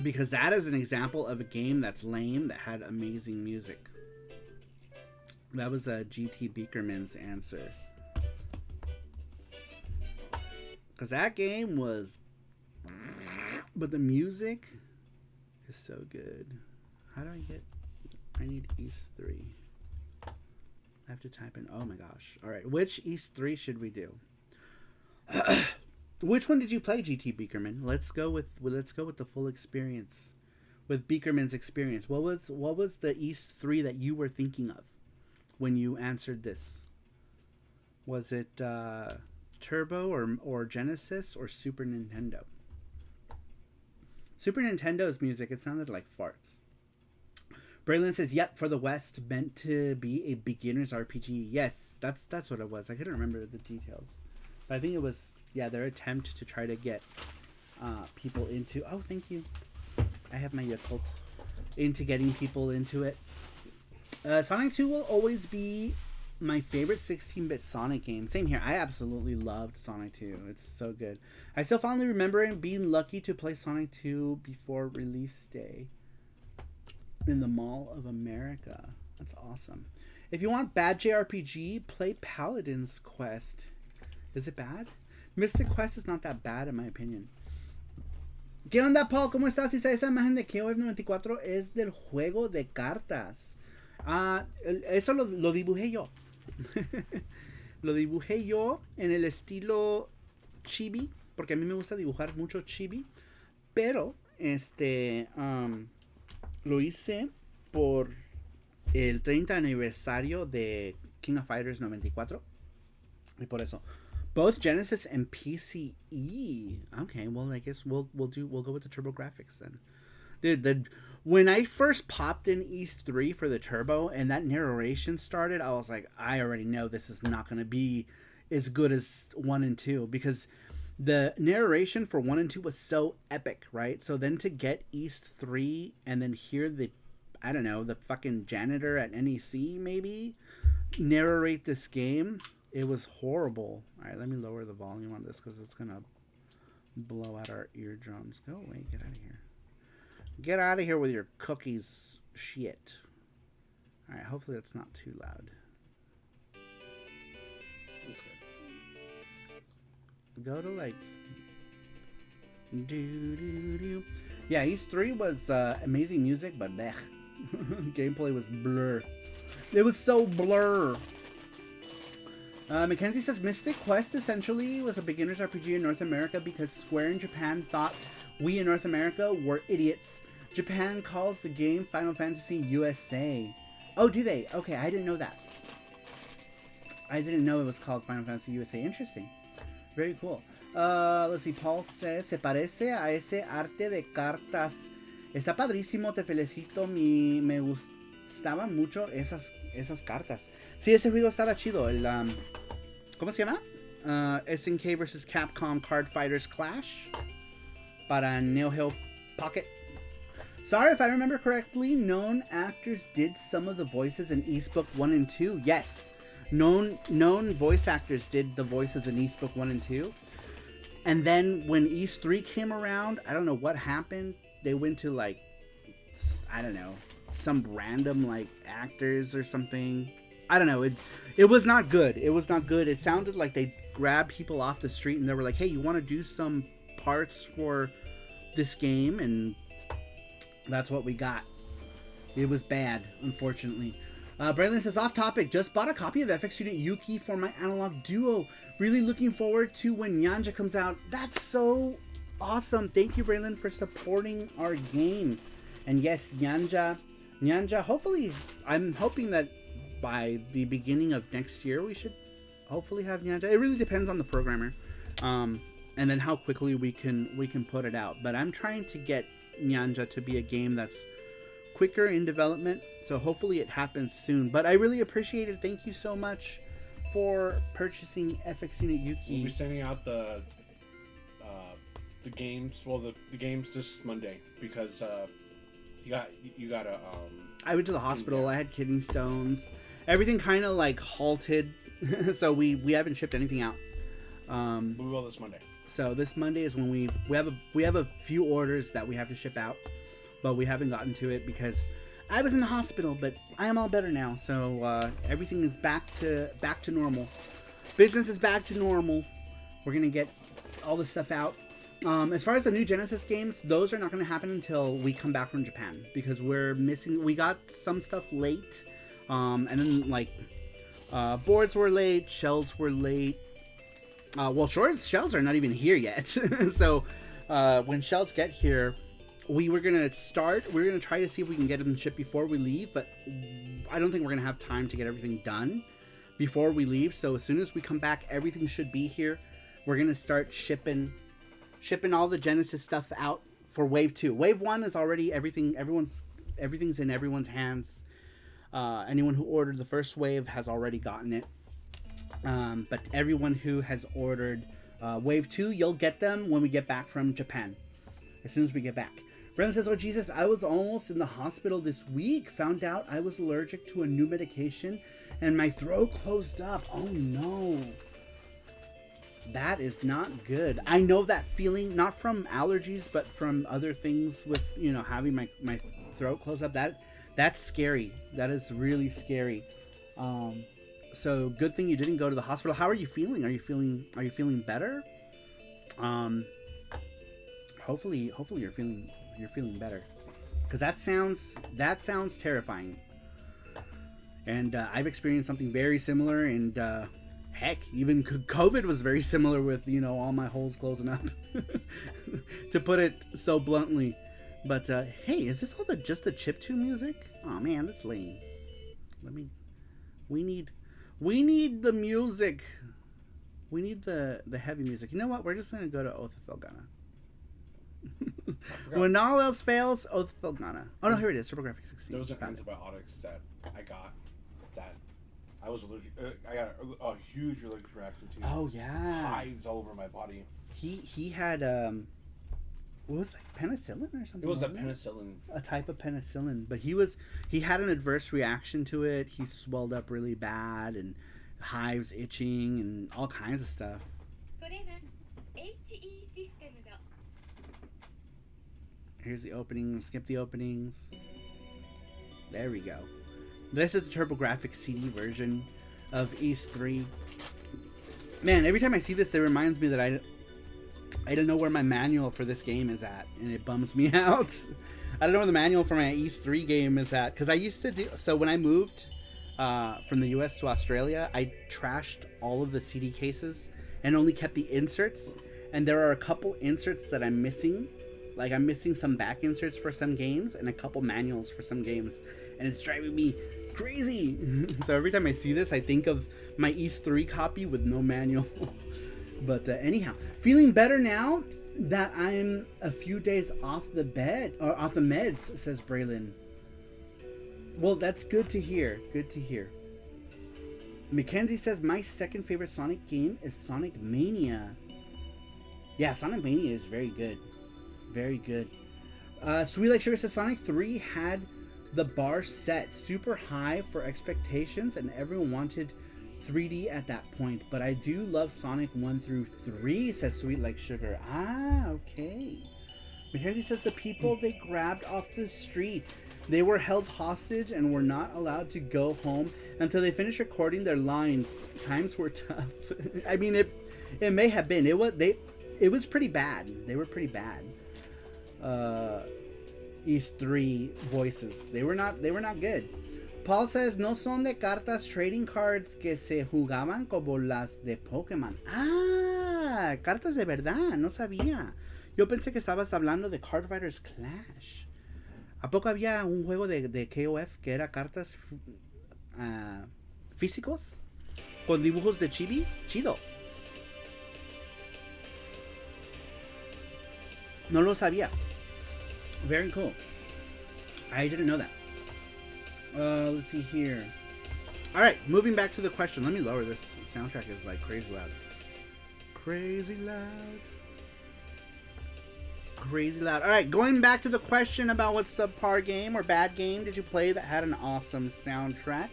Because that is an example of a game that's lame that had amazing music. That was GT Beakerman's answer. Because that game was... But the music is so good. How do I get... I need East 3. I have to type in... Oh my gosh. Alright, which East 3 should we do? Which one did you play, GT Beakerman? Let's go with the full experience. With Beakerman's experience. What was the East 3 that you were thinking of when you answered this? Was it Turbo or Genesis or Super Nintendo? Super Nintendo's music, it sounded like farts. Braylon says, yep, for the West, meant to be a beginner's RPG. Yes, that's what it was. I couldn't remember the details. But I think it was, yeah, their attempt to try to get people into... Oh, thank you. I have my Yakult. Into getting people into it. Sonic 2 will always be my favorite 16-bit Sonic game. Same here. I absolutely loved Sonic 2. It's so good. I still fondly remember being lucky to play Sonic 2 before release day in the Mall of America. That's awesome. If you want bad JRPG, play Paladin's Quest. Is it bad? Mystic Quest is not that bad in my opinion. ¿Qué onda, Paul? ¿Cómo estás? Esa imagen de KOF 94 es del juego de cartas. Eso lo dibujé yo. Lo dibujé yo en el estilo chibi, porque a mí me gusta dibujar mucho chibi, pero lo hice por el 30 aniversario de King of Fighters 94 y por eso both Genesis and PCE. Okay, well I guess we'll go with the Turbo graphics then. Dude, when I first popped in East 3 for the Turbo and that narration started, I was like, I already know this is not going to be as good as 1 and 2, because the narration for 1 and 2 was so epic, right? So then to get East 3 and then hear the, I don't know, the fucking janitor at NEC maybe narrate this game, it was horrible. All right, let me lower the volume on this because it's going to blow out our eardrums. Go away, get out of here. Get out of here with your cookies shit. Alright, hopefully that's not too loud. Go to like... Yeah, East 3 was amazing music, but bleh. Gameplay was blur. It was so blur. Mackenzie says Mystic Quest essentially was a beginner's RPG in North America because Square in Japan thought we in North America were idiots. Japan calls the game Final Fantasy USA. Oh, do they? Okay, I didn't know that. I didn't know it was called Final Fantasy USA. Interesting. Very cool. Let's see. Paul says, se parece a ese arte de cartas. Está padrísimo, te felicito. Me gustaban mucho esas cartas. Sí, ese juego estaba chido. El, ¿cómo se llama? SNK vs. Capcom Card Fighters Clash. Para Neo-geo Pocket. Sorry, if I remember correctly, known actors did some of the voices in East Book 1 and 2. Yes, known voice actors did the voices in East Book 1 and 2. And then when East 3 came around, I don't know what happened. They went to like, I don't know, some random like actors or something. I don't know. It was not good. It was not good. It sounded like they grabbed people off the street and they were like, hey, you want to do some parts for this game? And that's what we got. It was bad, unfortunately. Braylon says, off topic, just bought a copy of FX Student Yuki for my analog duo. Really looking forward to when Nyanja comes out. That's so awesome. Thank you, Braylon, for supporting our game. And yes, Nyanja, hopefully, I'm hoping that by the beginning of next year, we should hopefully have Nyanja. It really depends on the programmer. And then how quickly we can put it out. But I'm trying to get Nyanja to be a game that's quicker in development, so hopefully it happens soon. But I really appreciate it. Thank you so much for purchasing FX Unit Yuki. We'll be sending out the games. Well, the games this Monday because you got a. I went to the hospital. I had kidney stones. Everything kind of like halted, so we haven't shipped anything out. We will this Monday. So this Monday is when we have a few orders that we have to ship out, but we haven't gotten to it because I was in the hospital. But I am all better now, so everything is back to normal. Business is back to normal. We're gonna get all this stuff out. As far as the new Genesis games, those are not gonna happen until we come back from Japan because we got some stuff late, and then like boards were late, shells were late. Well, shells are not even here yet. So when shells get here, we're gonna try to see if we can get them shipped before we leave, but I don't think we're gonna have time to get everything done before we leave. So as soon as we come back, everything should be here. We're gonna start shipping all the Genesis stuff out for Wave 2. Wave 1 is already everything's in everyone's hands. Anyone who ordered the first wave has already gotten it. But everyone who has ordered Wave 2, you'll get them when we get back from Japan. As soon as we get back. Brendan says, oh Jesus, I was almost in the hospital this week. Found out I was allergic to a new medication and my throat closed up. Oh no. That is not good. I know that feeling, not from allergies, but from other things with, having my throat close up. That's scary. That is really scary. So good thing you didn't go to the hospital. How are you feeling? Are you feeling better? Hopefully you're feeling better. Cuz that sounds terrifying. And I've experienced something very similar, and Heck, even COVID was very similar with, you know, all my holes closing up. To put it so bluntly. But, hey, is this all just the chiptune music? Oh, man, that's lame. We need the music. We need the heavy music. You know what? We're just going to go to Oath of Felgana. When all else fails, Oath of Felgana. Oh, no, here it is. TurboGrafx 16. There was an antibiotics that I got that I was allergic. I got a huge allergic reaction to. Oh, yeah. Hives all over my body. He had, what was like penicillin or something? It was a penicillin. A type of penicillin. But he had an adverse reaction to it. He swelled up really bad and hives itching and all kinds of stuff. Here's the opening. Skip the openings. There we go. This is the TurboGrafx CD version of East 3. Man, every time I see this, it reminds me that I don't know where my manual for this game is at, and it bums me out. I don't know where the manual for my East 3 game is at, because I used to do... So when I moved from the US to Australia, I trashed all of the CD cases and only kept the inserts. And there are a couple inserts that I'm missing. Like, I'm missing some back inserts for some games and a couple manuals for some games. And it's driving me crazy. So every time I see this, I think of my East 3 copy with no manual. But anyhow, feeling better now that I'm a few days off the bed, or off the meds, says Braylon. Well, that's good to hear. Good to hear. Mackenzie says, my second favorite Sonic game is Sonic Mania. Yeah, Sonic Mania is very good. Very good. Sweet Like Sugar says, Sonic 3 had the bar set super high for expectations, and everyone wanted 3D at that point. But I do love Sonic 1 through 3, says Sweet Like Sugar. Ah, okay. Mackenzie says, the people they grabbed off the street, they were held hostage and were not allowed to go home until they finished recording their lines. Times were tough. I mean, it may have been. It was pretty bad. They were pretty bad. East 3 voices. They were not good. Paul says, no son de cartas trading cards que se jugaban como las de Pokémon. Ah, cartas de verdad, no sabía. Yo pensé que estabas hablando de Card Fighters Clash. ¿A poco había un juego de KOF que era cartas físicos? Con dibujos de chibi? Chido. No lo sabía. Very cool. I didn't know that. Let's see here. Alright, moving back to the question. Let me lower this. Soundtrack is like crazy loud. Crazy loud. Crazy loud. Alright, going back to the question about what subpar game or bad game did you play that had an awesome soundtrack?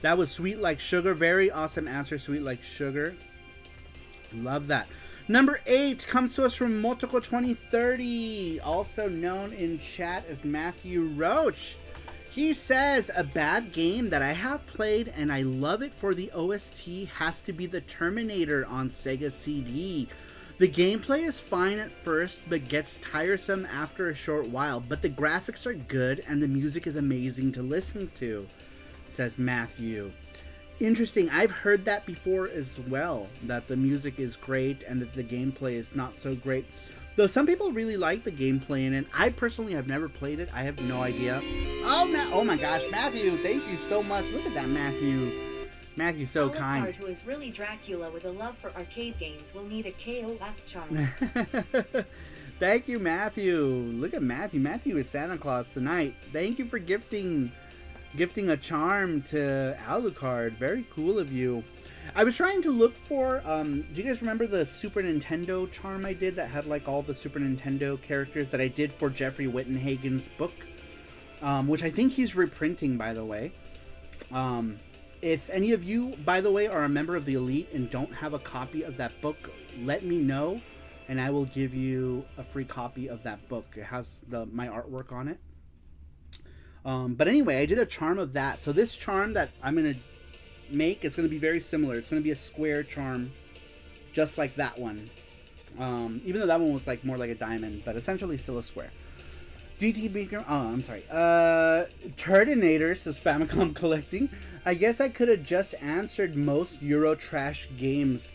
That was Sweet Like Sugar. Very awesome answer, Sweet Like Sugar. Love that. Number 8 comes to us from Motoko 2030, also known in chat as Matthew Roach. He says, a bad game that I have played and I love it for the OST has to be the Terminator on Sega CD. The gameplay is fine at first, but gets tiresome after a short while, but the graphics are good and the music is amazing to listen to, says Matthew. Interesting. I've heard that before as well, that the music is great and that the gameplay is not so great. Though some people really like the gameplay in it. I personally have never played it. I have no idea. Oh my gosh, Matthew, thank you so much. Look at that, Matthew. Matthew's so kind. Alucard, who is really Dracula with a love for arcade games, will need a KOF charm. Thank you, Matthew. Look at Matthew. Matthew is Santa Claus tonight. Thank you for gifting a charm to Alucard. Very cool of you. I was trying to look for, do you guys remember the Super Nintendo charm I did that had like all the Super Nintendo characters that I did for Jeffrey Wittenhagen's book? Which I think he's reprinting, by the way. If any of you, by the way, are a member of the Elite and don't have a copy of that book, let me know and I will give you a free copy of that book. It has my artwork on it. But anyway, I did a charm of that. So this charm that I'm going to make is going to be very similar. It's going to be a square charm, just like that one. Even though that one was like more like a diamond, but essentially still a square. GT Beaker. Oh, I'm sorry. Turdinator says Famicom collecting. I guess I could have just answered most Euro trash games.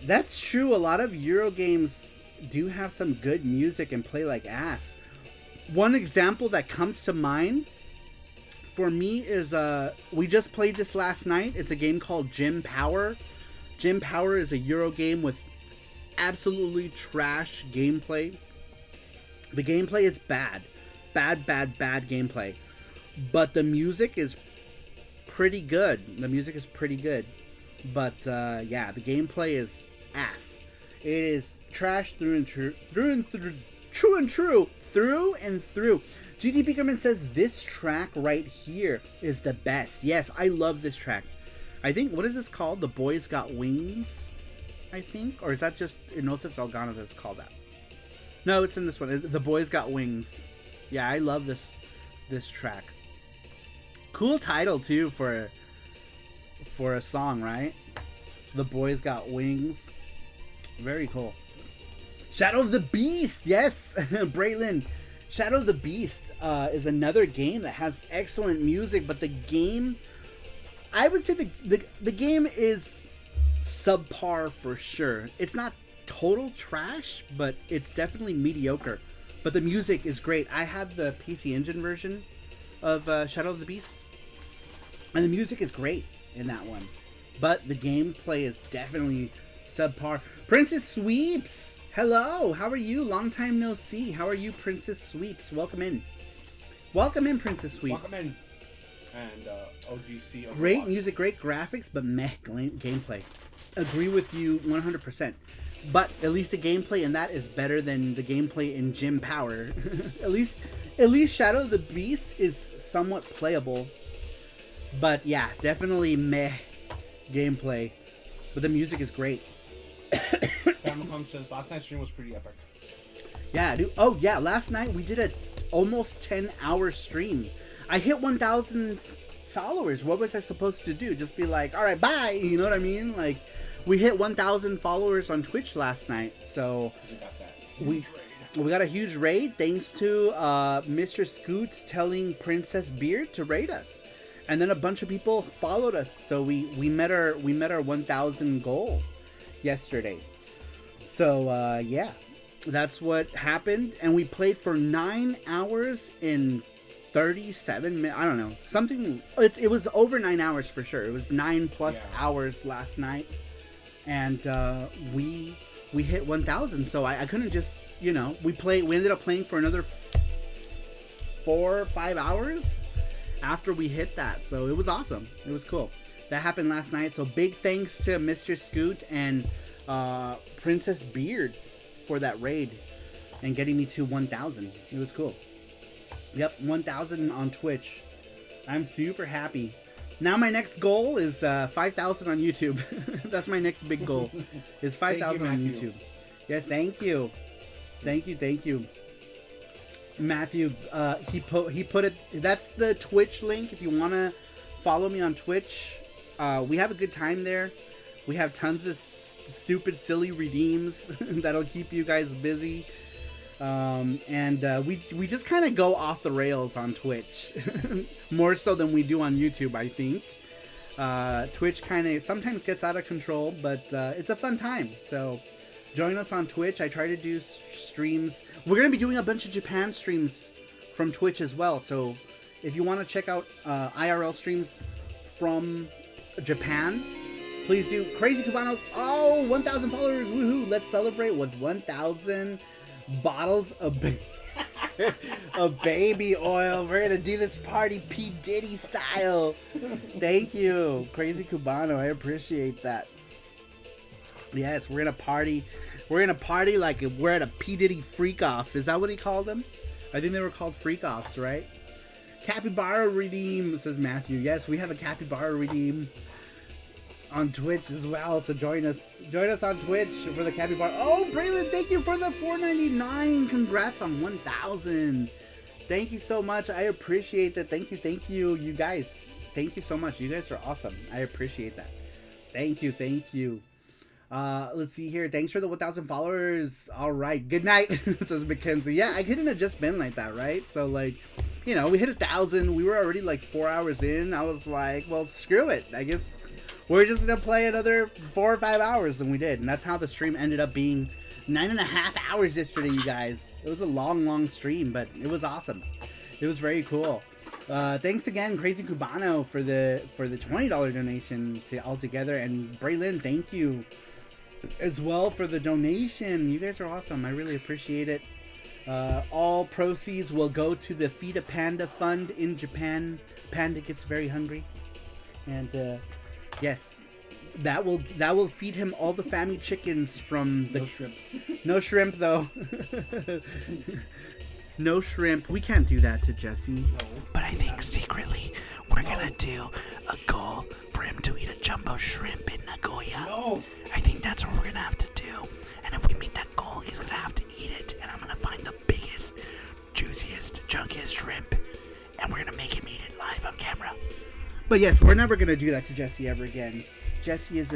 That's true. A lot of Euro games do have some good music and play like ass. One example that comes to mind for me is we just played this last night. It's a game called Gym Power. Gym Power is a Euro game with absolutely trash gameplay. The gameplay is bad. Bad gameplay. But the music is pretty good. But yeah, the gameplay is ass. It is trash through and true. GT Pickerman says this track right here is the best. Yes, I love this track. I think, what is this called? The Boys Got Wings, I think? Or is that just in Oath Elgana that's called that? No, it's in this one. The Boys Got Wings. Yeah, I love this track. Cool title too for a song, right? The Boys Got Wings. Very cool. Shadow of the Beast, yes, Braylon. Shadow of the Beast is another game that has excellent music, but the game, I would say the game is subpar for sure. It's not total trash, but it's definitely mediocre. But the music is great. I have the PC Engine version of Shadow of the Beast, and the music is great in that one. But the gameplay is definitely subpar. Princess Sweeps, hello. How are you? Long time no see. How are you, Princess Sweeps? Welcome in. Welcome in, Princess Sweeps. Welcome in. And OGC. Overwatch. Great music, great graphics, but meh gameplay. Agree with you 100%. But at least the gameplay in that is better than the gameplay in Gym Power. at least Shadow of the Beast is somewhat playable. But yeah, definitely meh gameplay. But the music is great. Famicom says last night's stream was pretty epic. Yeah, dude. Oh yeah, last night we did a almost 10-hour stream. I hit 1,000 followers. What was I supposed to do? Just be like, all right, bye. You know what I mean? Like, we hit 1,000 followers on Twitch last night. So we got a huge raid thanks to Mr. Scoots telling Princess Beard to raid us. And then a bunch of people followed us. So we met our 1,000 goal yesterday. So yeah, that's what happened. And we played for 9 hours in 37 minutes. I don't know, something. It was over 9 hours for sure. It was 9+ hours last night. And we hit 1,000. So I couldn't just, you know, we ended up playing for another 4 or 5 hours after we hit that. So it was awesome. It was cool. That happened last night. So big thanks to Mr. Scoot and Princess Beard for that raid and getting me to 1,000. It was cool. Yep, 1,000 on Twitch. I'm super happy. Now my next goal is 5,000 on YouTube. That's my next big goal. Is 5,000 on YouTube. Yes, thank you. Thank you. Matthew, he put it. That's the Twitch link. If you want to follow me on Twitch, we have a good time there. We have tons of stupid, silly redeems that'll keep you guys busy. And we just kind of go off the rails on Twitch, more so than we do on YouTube, I think. Twitch kind of sometimes gets out of control, but it's a fun time. So join us on Twitch. I try to do streams. We're going to be doing a bunch of Japan streams from Twitch as well. So if you want to check out IRL streams from Japan, please do. Crazy Cubano, 1,000 followers, woohoo! Let's celebrate with 1,000 bottles of baby oil. We're gonna do this party P. Diddy style. Thank you, Crazy Cubano. I appreciate that. Yes, we're gonna party. We're gonna party like we're at a P. Diddy freak off. Is that what he called them? I think they were called freak offs, right? Capybara redeem, says Matthew. Yes, we have a capybara redeem on Twitch as well, so join us on Twitch for the capybara. Oh, Braylon, thank you for the $4.99. Congrats on 1,000. Thank you so much. I appreciate that. Thank you, you guys. Thank you so much. You guys are awesome. I appreciate that. Thank you. Let's see here. Thanks for the 1,000 followers. All right. Good night, says Mackenzie. Yeah, I couldn't have just been like that, right? So, like, you know, we hit 1,000. We were already like 4 hours in. I was like, well, screw it. I guess we're just going to play another 4 or 5 hours. And we did. And that's how the stream ended up being 9.5 hours yesterday, you guys. It was a long, long stream, but it was awesome. It was very cool. Thanks again, Crazy Cubano, for the $20 donation to Altogether. And Braylon, thank you as well for the donation. You guys are awesome. I really appreciate it. All proceeds will go to the Feed a Panda Fund in Japan. Panda gets very hungry, and yes, that will feed him all the family chickens from the No shrimp. No shrimp though. No shrimp. We can't do that to Jesse. No. But I think secretly we're gonna do a goal for him to eat a jumbo shrimp in Nagoya. No. I think that's what we're gonna have to do. And if we meet that goal, he's gonna have to eat it. And I'm gonna find the biggest, juiciest, chunkiest shrimp. And we're gonna make him eat it live on camera. But yes, we're never gonna do that to Jesse ever again. Jesse is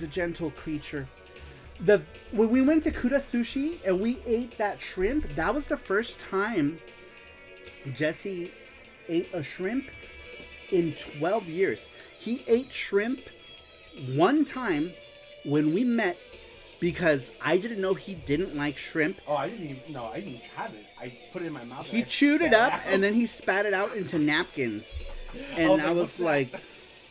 a gentle creature. When we went to Kuda Sushi and we ate that shrimp, that was the first time Jesse ate a shrimp in 12 years. He ate shrimp one time when we met because I didn't know he didn't like shrimp. Oh, I didn't have it. I put it in my mouth. He chewed it up and then he spat it out into napkins. And I was like,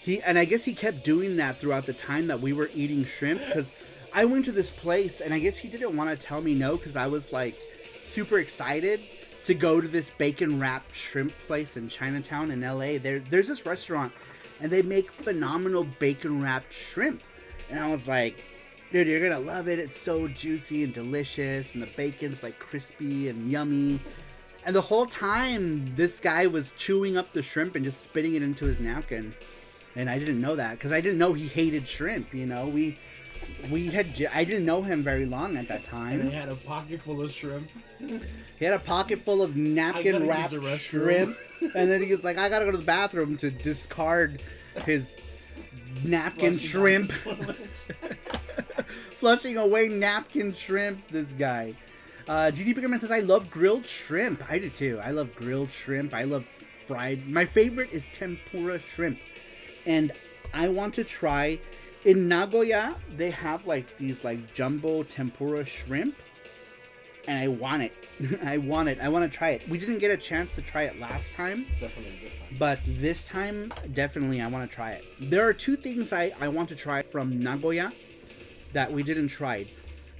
I guess he kept doing that throughout the time that we were eating shrimp, because I went to this place and I guess he didn't want to tell me no, because I was like super excited to go to this bacon wrapped shrimp place in Chinatown in LA. There's this restaurant and they make phenomenal bacon wrapped shrimp. And I was like, dude, you're gonna love it. It's so juicy and delicious, and the bacon's like crispy and yummy. And the whole time, this guy was chewing up the shrimp and just spitting it into his napkin. And I didn't know that, because I didn't know he hated shrimp, you know? I didn't know him very long at that time. And he had a pocket full of shrimp. He had a pocket full of napkin wrapped shrimp. And then he was like, I gotta go to the bathroom to discard his napkin shrimp. Flushing away napkin shrimp, this guy. GD Pickerman says, I love grilled shrimp. I do too. I love grilled shrimp. I love fried. My favorite is tempura shrimp. And I want to try, in Nagoya, they have like these like jumbo tempura shrimp. And I want it. I want to try it. We didn't get a chance to try it last time. Definitely this time. But this time, definitely I want to try it. There are two things I want to try from Nagoya that we didn't try.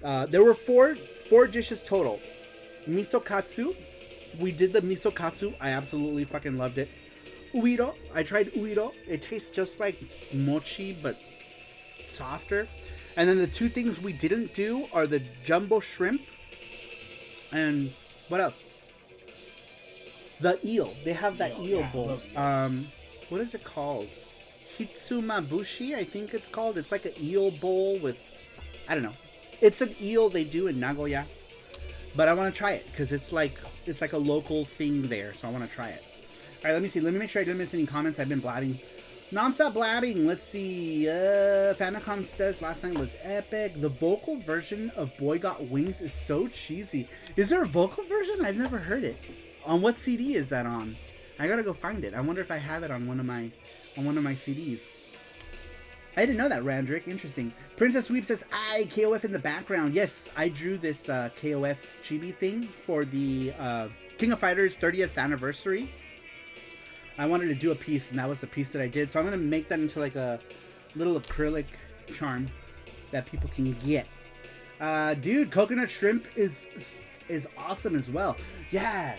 There were four dishes total. Miso katsu. We did the miso katsu. I absolutely fucking loved it. Uiro. I tried uiro. It tastes just like mochi, but softer. And then the two things we didn't do are the jumbo shrimp. And what else? The eel. They have that eel bowl. What is it called? Hitsumabushi, I think it's called. It's like an eel bowl with, I don't know. It's an eel they do in Nagoya. But I want to try it because it's like a local thing there. So I want to try it. All right, let me see. Let me make sure I didn't miss any comments. I've been blabbing. Non-stop blabbing. Let's see. Famicom says last night was epic. The vocal version of Boy Got Wings is so cheesy. Is there a vocal version? I've never heard it. On what CD is that on? I gotta go find it. I wonder if I have it on one of my CDs. I didn't know that, Randrick. Interesting. Princess Sweep says, KOF in the background. Yes, I drew this KOF chibi thing for the King of Fighters 30th anniversary. I wanted to do a piece, and that was the piece that I did. So I'm going to make that into like a little acrylic charm that people can get. Dude, coconut shrimp is awesome as well. Yeah,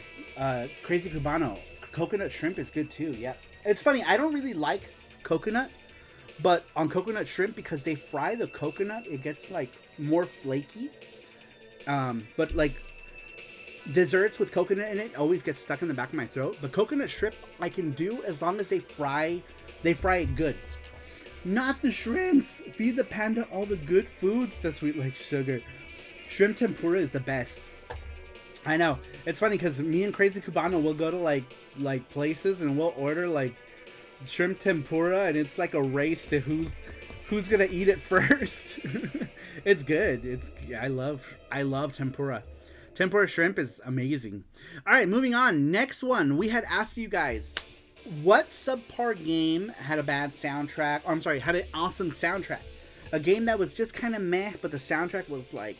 Crazy Cubano. Coconut shrimp is good too, yeah. It's funny, I don't really like coconut, but on coconut shrimp, because they fry the coconut, it gets like more flaky. But like desserts with coconut in it always gets stuck in the back of my throat. But coconut shrimp I can do as long as they fry it good. Not the shrimps. Feed the panda all the good foods. That's sweet like sugar. Shrimp tempura is the best. I know. It's funny because me and Crazy Cubano will go to like places and we'll order like shrimp tempura, and it's like a race to who's gonna eat it first. It's good. I love tempura. Tempura shrimp is amazing. All right, moving on. Next one, we had asked you guys, what subpar game had a bad soundtrack? Or I'm sorry, had an awesome soundtrack. A game that was just kind of meh, but the soundtrack was like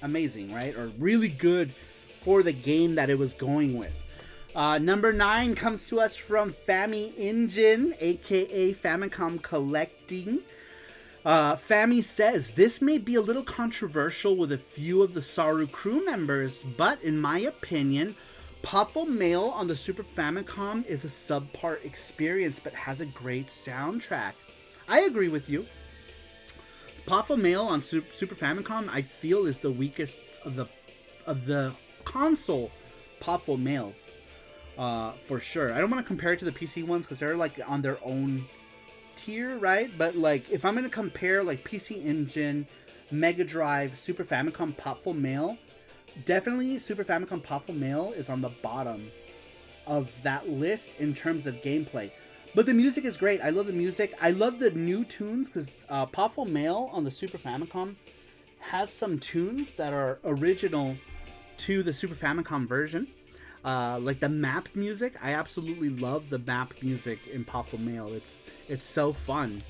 amazing, right? Or really good for the game that it was going with. Number 9 comes to us from Fami Engine, aka Famicom Collecting. Fami says, this may be a little controversial with a few of the Saru crew members, but in my opinion, Popo Mail on the Super Famicom is a subpar experience, but has a great soundtrack. I agree with you. Popo Mail on Super Famicom, I feel, is the weakest of the console Popo Mails, for sure. I don't want to compare it to the PC ones because they're like on their own tier, right? But like, if I'm gonna compare like PC Engine, Mega Drive, Super Famicom, Popo Mail, definitely Super Famicom Popo Mail is on the bottom of that list in terms of gameplay. But the music is great. I love the music. I love the new tunes because Popo Mail on the Super Famicom has some tunes that are original to the Super Famicom version. Like the map music. I absolutely love the map music in Popo Mail. It's so fun.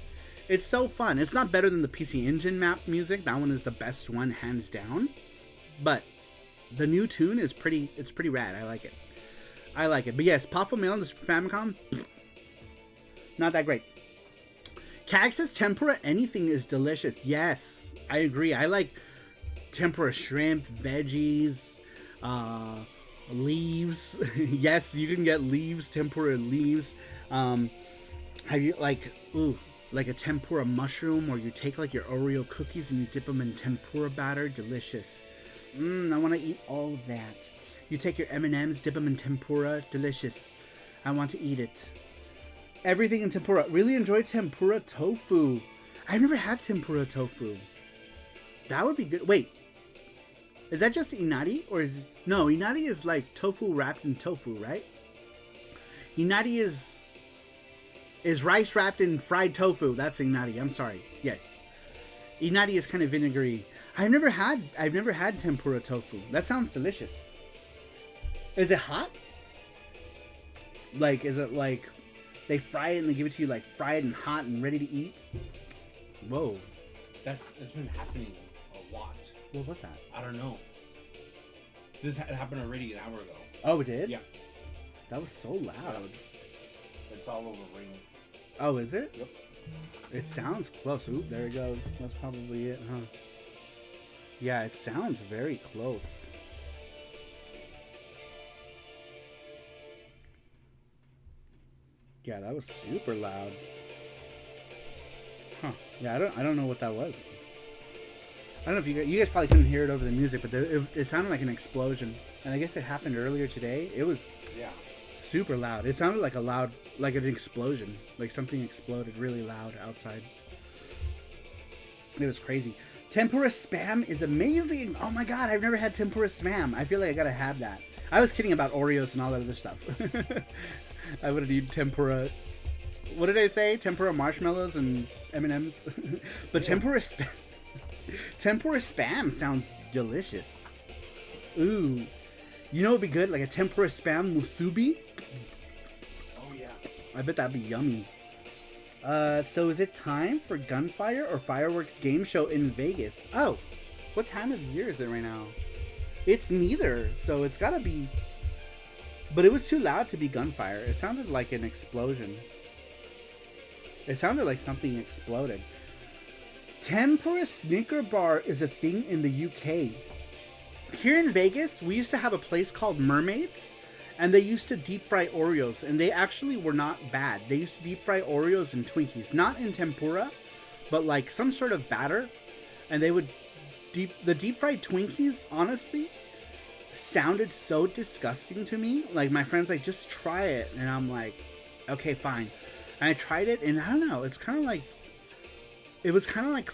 It's so fun. It's not better than the PC Engine map music. That one is the best one, hands down. But the new tune is pretty rad. I like it. But yes, Popo Mail on the Super Famicom, not that great. Cax's tempura anything is delicious. Yes, I agree. I like tempura shrimp, veggies, leaves. Yes, you can get leaves, tempura leaves. Have you like a tempura mushroom, or you take like your Oreo cookies and you dip them in tempura batter? Delicious. I want to eat all of that. You take your M&Ms, dip them in tempura. Delicious. I want to eat it. Everything in tempura. Really enjoy tempura tofu. I've never had tempura tofu. That would be good. Wait. Is that just inari? Or is... No, inari is like tofu wrapped in tofu, right? Inari is rice wrapped in fried tofu. That's inari. I'm sorry. Yes. Inari is kind of vinegary. I've never had tempura tofu. That sounds delicious. Is it hot? Like, is it like they fry it and they give it to you like fried and hot and ready to eat? Whoa. That's been happening a lot. What was that? I don't know. This had happened already an hour ago. Oh, it did? Yeah. That was so loud. It's all over Ring. Oh, is it? Yep. It sounds close. Oop, there it goes. That's probably it, huh? Yeah, it sounds very close. Yeah, that was super loud. Huh. Yeah, I don't know what that was. I don't know if you guys probably couldn't hear it over the music, but it sounded like an explosion. And I guess it happened earlier today. It was super loud. It sounded like an explosion. Like something exploded really loud outside. It was crazy. Tempura Spam is amazing. Oh my god, I've never had tempura Spam. I feel like I gotta have that. I was kidding about Oreos and all that other stuff. I would need tempura. What did I say? Tempura marshmallows and M&Ms. But tempura Spam sounds delicious. Ooh. You know what would be good? Like a tempura Spam musubi? Oh yeah. I bet that'd be yummy. So is it time for Gunfire or Fireworks Game Show in Vegas? Oh, what time of year is it right now? It's neither, so it's gotta be... But it was too loud to be Gunfire. It sounded like an explosion. It sounded like something exploded. Tempura Snicker Bar is a thing in the UK. Here in Vegas, we used to have a place called Mermaids, and they used to deep fry Oreos, and they actually were not bad. They used to deep fry Oreos and Twinkies, not in tempura, but like some sort of batter, and they would the deep fried Twinkies, honestly, sounded so disgusting to me. Like, my friends like, just try it, and I'm like, okay, fine. And I tried it, and I don't know, it's kind of like, it was kind of like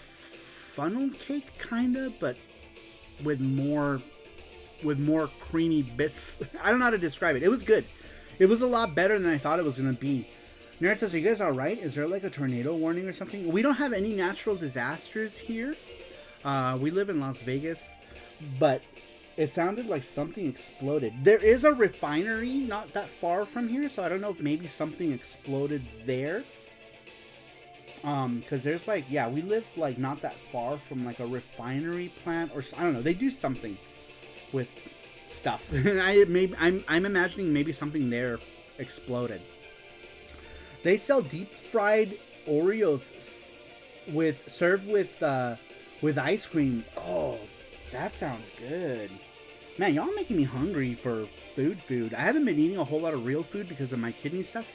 funnel cake, kind of, but with more creamy bits. I don't know how to describe it. It was good. It was a lot better than I thought it was going to be. Nerd says, are you guys alright? Is there like a tornado warning or something? We don't have any natural disasters here. We live in Las Vegas, but it sounded like something exploded. There is a refinery not that far from here, so I don't know if maybe something exploded there. Because there's like, yeah, we live like not that far from like a refinery plant, or I don't know. They do something with stuff. I'm imagining maybe something there exploded. They sell deep fried Oreos served with ice cream. Oh, that sounds good. Man, y'all making me hungry for food. I haven't been eating a whole lot of real food because of my kidney stuff.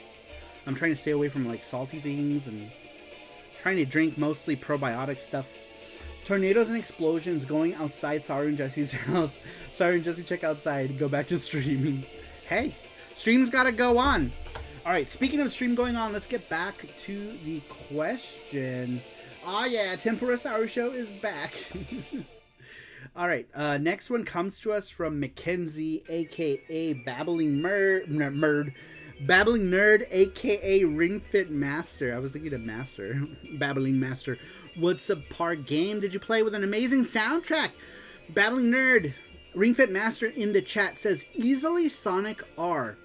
I'm trying to stay away from like salty things and trying to drink mostly probiotic stuff. Tornadoes and explosions going outside Saru and Jesse's house. Saru and Jesse check outside. Go back to streaming. Hey, stream's gotta go on. Alright, speaking of stream going on, let's get back to the question. Oh yeah, Tempura SaruShow is back. Alright, next one comes to us from Mackenzie, aka Babbling Babbling Nerd, aka Ring Fit Master. I was thinking of Master. Babbling Master. What's up, Park game? Did you play with an amazing soundtrack? Babbling Nerd, Ring Fit Master in the chat says, easily Sonic R.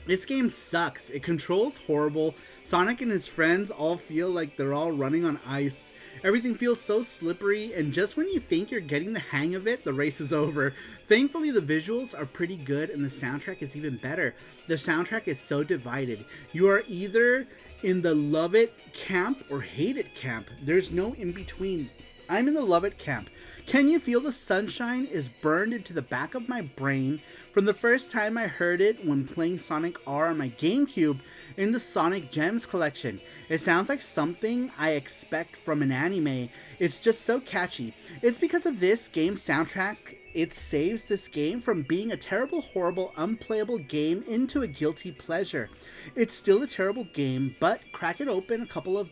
This game sucks. It controls horrible. Sonic and his friends all feel like they're all running on ice. Everything feels so slippery, and just when you think you're getting the hang of it, the race is over. Thankfully, the visuals are pretty good, and the soundtrack is even better. The soundtrack is so divided. You are either in the love it camp or hate it camp. There's no in between. I'm in the love it camp. Can You Feel the Sunshine is burned into the back of my brain from the first time I heard it when playing Sonic R on my GameCube in the Sonic Gems collection. It sounds like something I expect from an anime. It's just so catchy. It's because of this game soundtrack, it saves this game from being a terrible, horrible, unplayable game into a guilty pleasure. It's still a terrible game, but crack open a couple of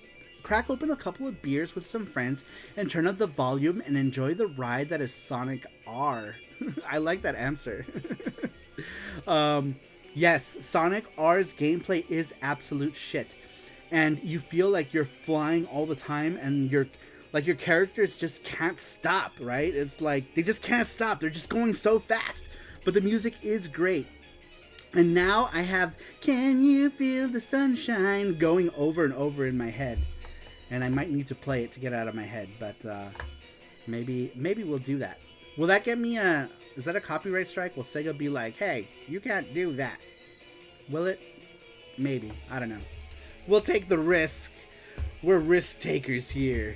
beers with some friends and turn up the volume and enjoy the ride that is Sonic R. I like that answer. Yes, Sonic R's gameplay is absolute shit. And you feel like you're flying all the time and your characters just can't stop, right? It's like they just can't stop. They're just going so fast. But the music is great. And now I have Can You Feel the Sunshine going over and over in my head. And I might need to play it to get it out of my head, but maybe we'll do that. Will that get me is that a copyright strike? Will Sega be like, hey, you can't do that? Will it? Maybe. I don't know. We'll take the risk. We're risk takers here.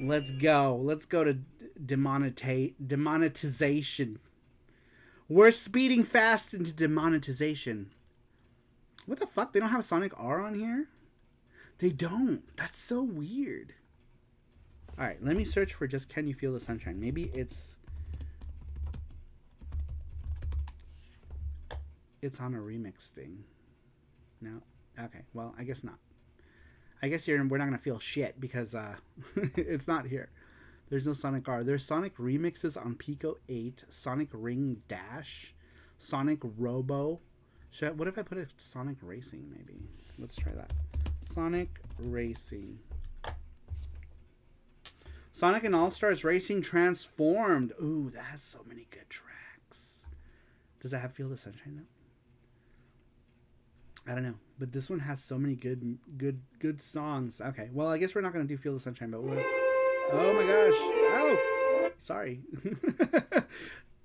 Let's go. Let's go to demonetization. We're speeding fast into demonetization. What the fuck? They don't have Sonic R on here? They don't. That's so weird. Alright, let me search for just Can You Feel the Sunshine. Maybe it's on a remix thing. No? Okay, well, I guess not. I guess we're not going to feel shit because it's not here. There's no Sonic R. There's Sonic remixes on Pico 8, Sonic Ring Dash, Sonic Robo. What if I put a Sonic Racing, maybe? Let's try that. Sonic Racing. Sonic and All-Stars Racing Transformed. Ooh, that has so many good tracks. Does that have Feel the Sunshine, though? I don't know. But this one has so many good songs. Okay, well, I guess we're not going to do Feel the Sunshine, but we'll... Oh, my gosh. Oh! Sorry.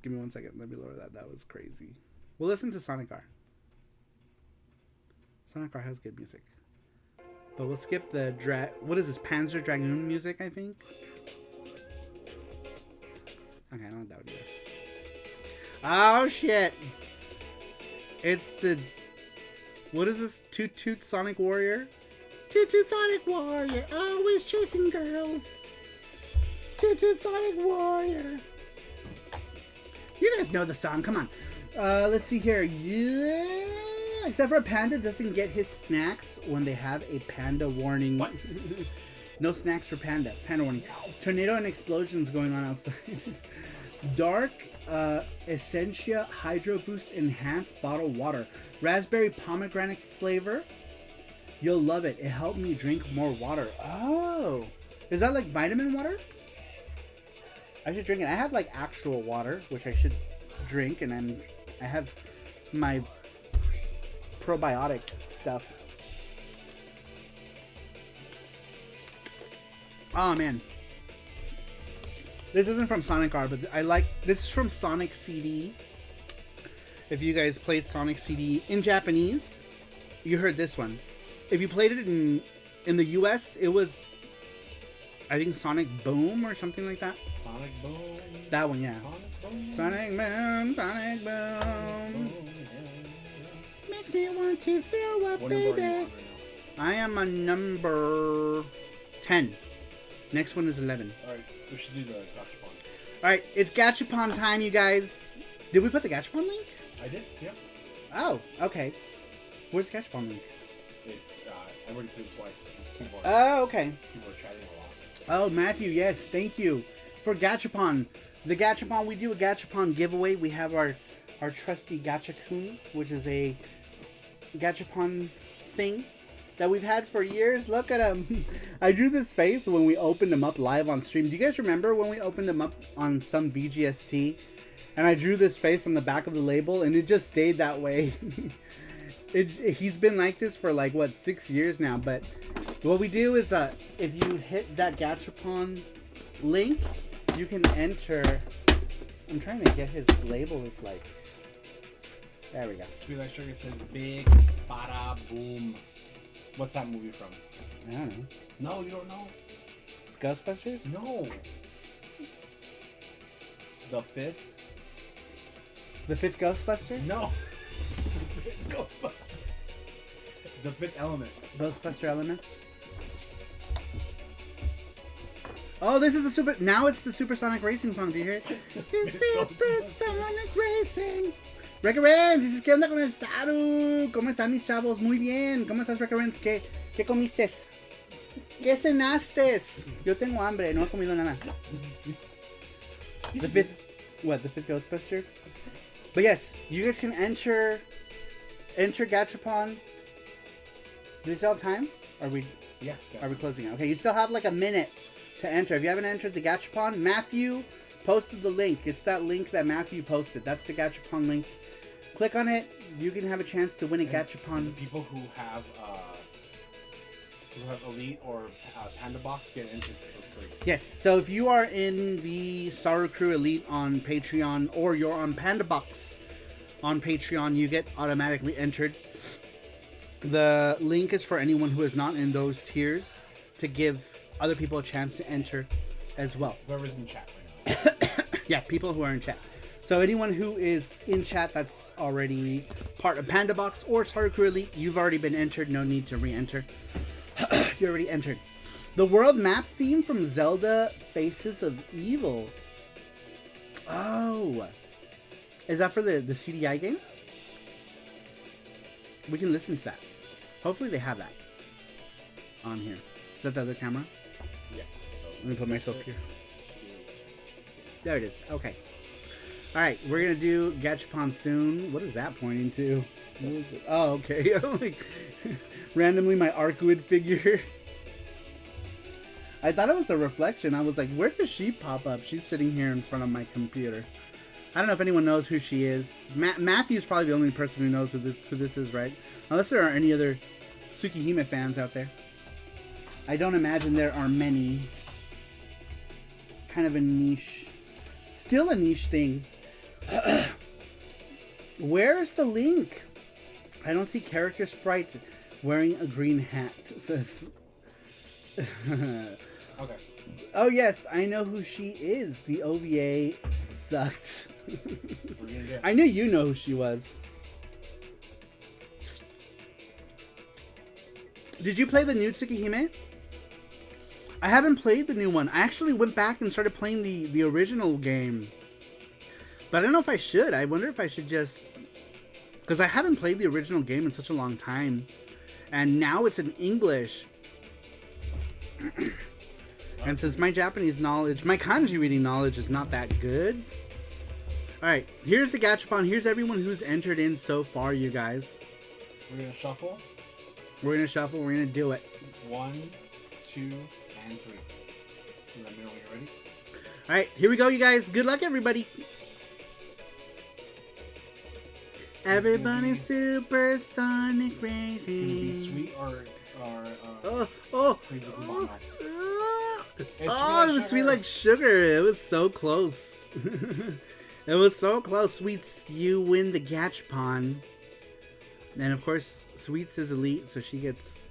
Give me 1 second. Let me lower that. That was crazy. We'll listen to Sonic R. Sonic R has good music. But we'll skip the what is this? Panzer Dragoon music, I think? Okay, I don't know what that would be. Oh, shit! It's the... What is this? Toot Toot Sonic Warrior? Toot Toot Sonic Warrior! Always chasing girls! Toot Toot Sonic Warrior! You guys know the song, come on. Let's see here. Yeah! Except for a panda doesn't get his snacks when they have a panda warning. What? No snacks for panda. Panda warning. Tornado and explosions going on outside. Dark Essentia Hydro Boost Enhanced Bottled Water. Raspberry pomegranate flavor. You'll love it. It helped me drink more water. Oh. Is that like vitamin water? I should drink it. I have like actual water, which I should drink, and I have my probiotic stuff. Oh man, this isn't from Sonic R, but this is from Sonic CD. If you guys played Sonic CD in Japanese, you heard this one. If you played it in the US, it was, I think, Sonic Boom or something like that. Sonic Boom. That one, yeah. Sonic Boom. Sonic Boom. Makes me want to throw up, What number are you baby. on right now? I am on number 10. Next one is 11. Alright, we should do the gachapon. Alright, it's Gachapon time, you guys. Did we put the Gachapon link? I did, yep. Oh, okay. Where's the Gachapon link? I already played it twice. People Oh, okay. are chatting a lot. Oh, Matthew, yes, thank you for Gachapon. The Gachapon, we do a Gachapon giveaway. We have our trusty Gachakun, which is a Gachapon thing that we've had for years. Look at him. I drew this face when we opened them up live on stream. Do you guys remember when we opened them up on some VGST? And I drew this face on the back of the label, and it just stayed that way. He's been like this for like, what, 6 years now. But what we do is if you hit that Gachapon link, you can enter. I'm trying to get his label. Is like, there we go. Sweet Like Sugar says Big Bada Boom. What's that movie from? I don't know. No, you don't know. Ghostbusters? No. The Fifth? The fifth Ghostbuster? No. The Fifth Ghostbusters. The Fifth Element. Ghostbuster Elements? Oh, this is the super. Now it's the Supersonic Racing song. Do you hear it? Supersonic Racing. Recurrence, dices, ¿qué onda con el Saru? ¿Cómo están mis chavos? Muy bien. ¿Cómo estás, Recurrence? ¿Qué comiste? ¿Qué cenaste? Yo tengo hambre, no he comido nada. The fifth Ghostbuster? But yes, you guys can enter Gachapon. Do we still have time? Are we closing it? Okay, you still have like a minute to enter. If you haven't entered the Gachapon, Matthew posted the link. It's that link that Matthew posted. That's the Gachapon link. Click on it. You can have a chance to win a Gachapon. The people who have Elite or Panda Box get entered for free. Yes, so if you are in the Saru Crew Elite on Patreon, or you're on Panda Box on Patreon, you get automatically entered. The link is for anyone who is not in those tiers, to give other people a chance to enter as well. Whoever's in chat right now. Yeah, people who are in chat. So anyone who is in chat that's already part of Panda Box or Saru Crew Elite, you've already been entered. No need to re-enter. You already entered. The world map theme from Zelda Faces of Evil. Oh. Is that for the CDI game? We can listen to that. Hopefully they have that on here. Is that the other camera? Yeah. Let me put myself here. There it is. Okay. Alright, we're going to do Gachapon soon. What is that pointing to? Oh, okay. Like, randomly my Arcuid figure. I thought it was a reflection. I was like, where does she pop up? She's sitting here in front of my computer. I don't know if anyone knows who she is. Matthew's probably the only person who knows who this is, right? Unless there are any other Tsukihime fans out there. I don't imagine there are many. Kind of a niche. Still a niche thing. Where's the link? I don't see character sprite wearing a green hat. It says. Okay. Oh yes, I know who she is. The OVA sucked. I knew you know who she was. Did you play the new Tsukihime? I haven't played the new one. I actually went back and started playing the original game. But I don't know if I should. I wonder if I should just... Because I haven't played the original game in such a long time. And now it's in English. And since my Japanese knowledge, my kanji reading knowledge is not that good. Alright, here's the Gachapon. Here's everyone who's entered in so far, you guys. We're going to shuffle. We're going to shuffle. We're going to do it. 1, 2, and 3. Let me know when you're ready. All right, here we go, you guys. Good luck, everybody. Everybody's supersonic racing. Sweet or It crazy was sweet like sugar. It was so close. It was so close. Sweets, you win the Gachapon. And of course, Sweets is elite, so she gets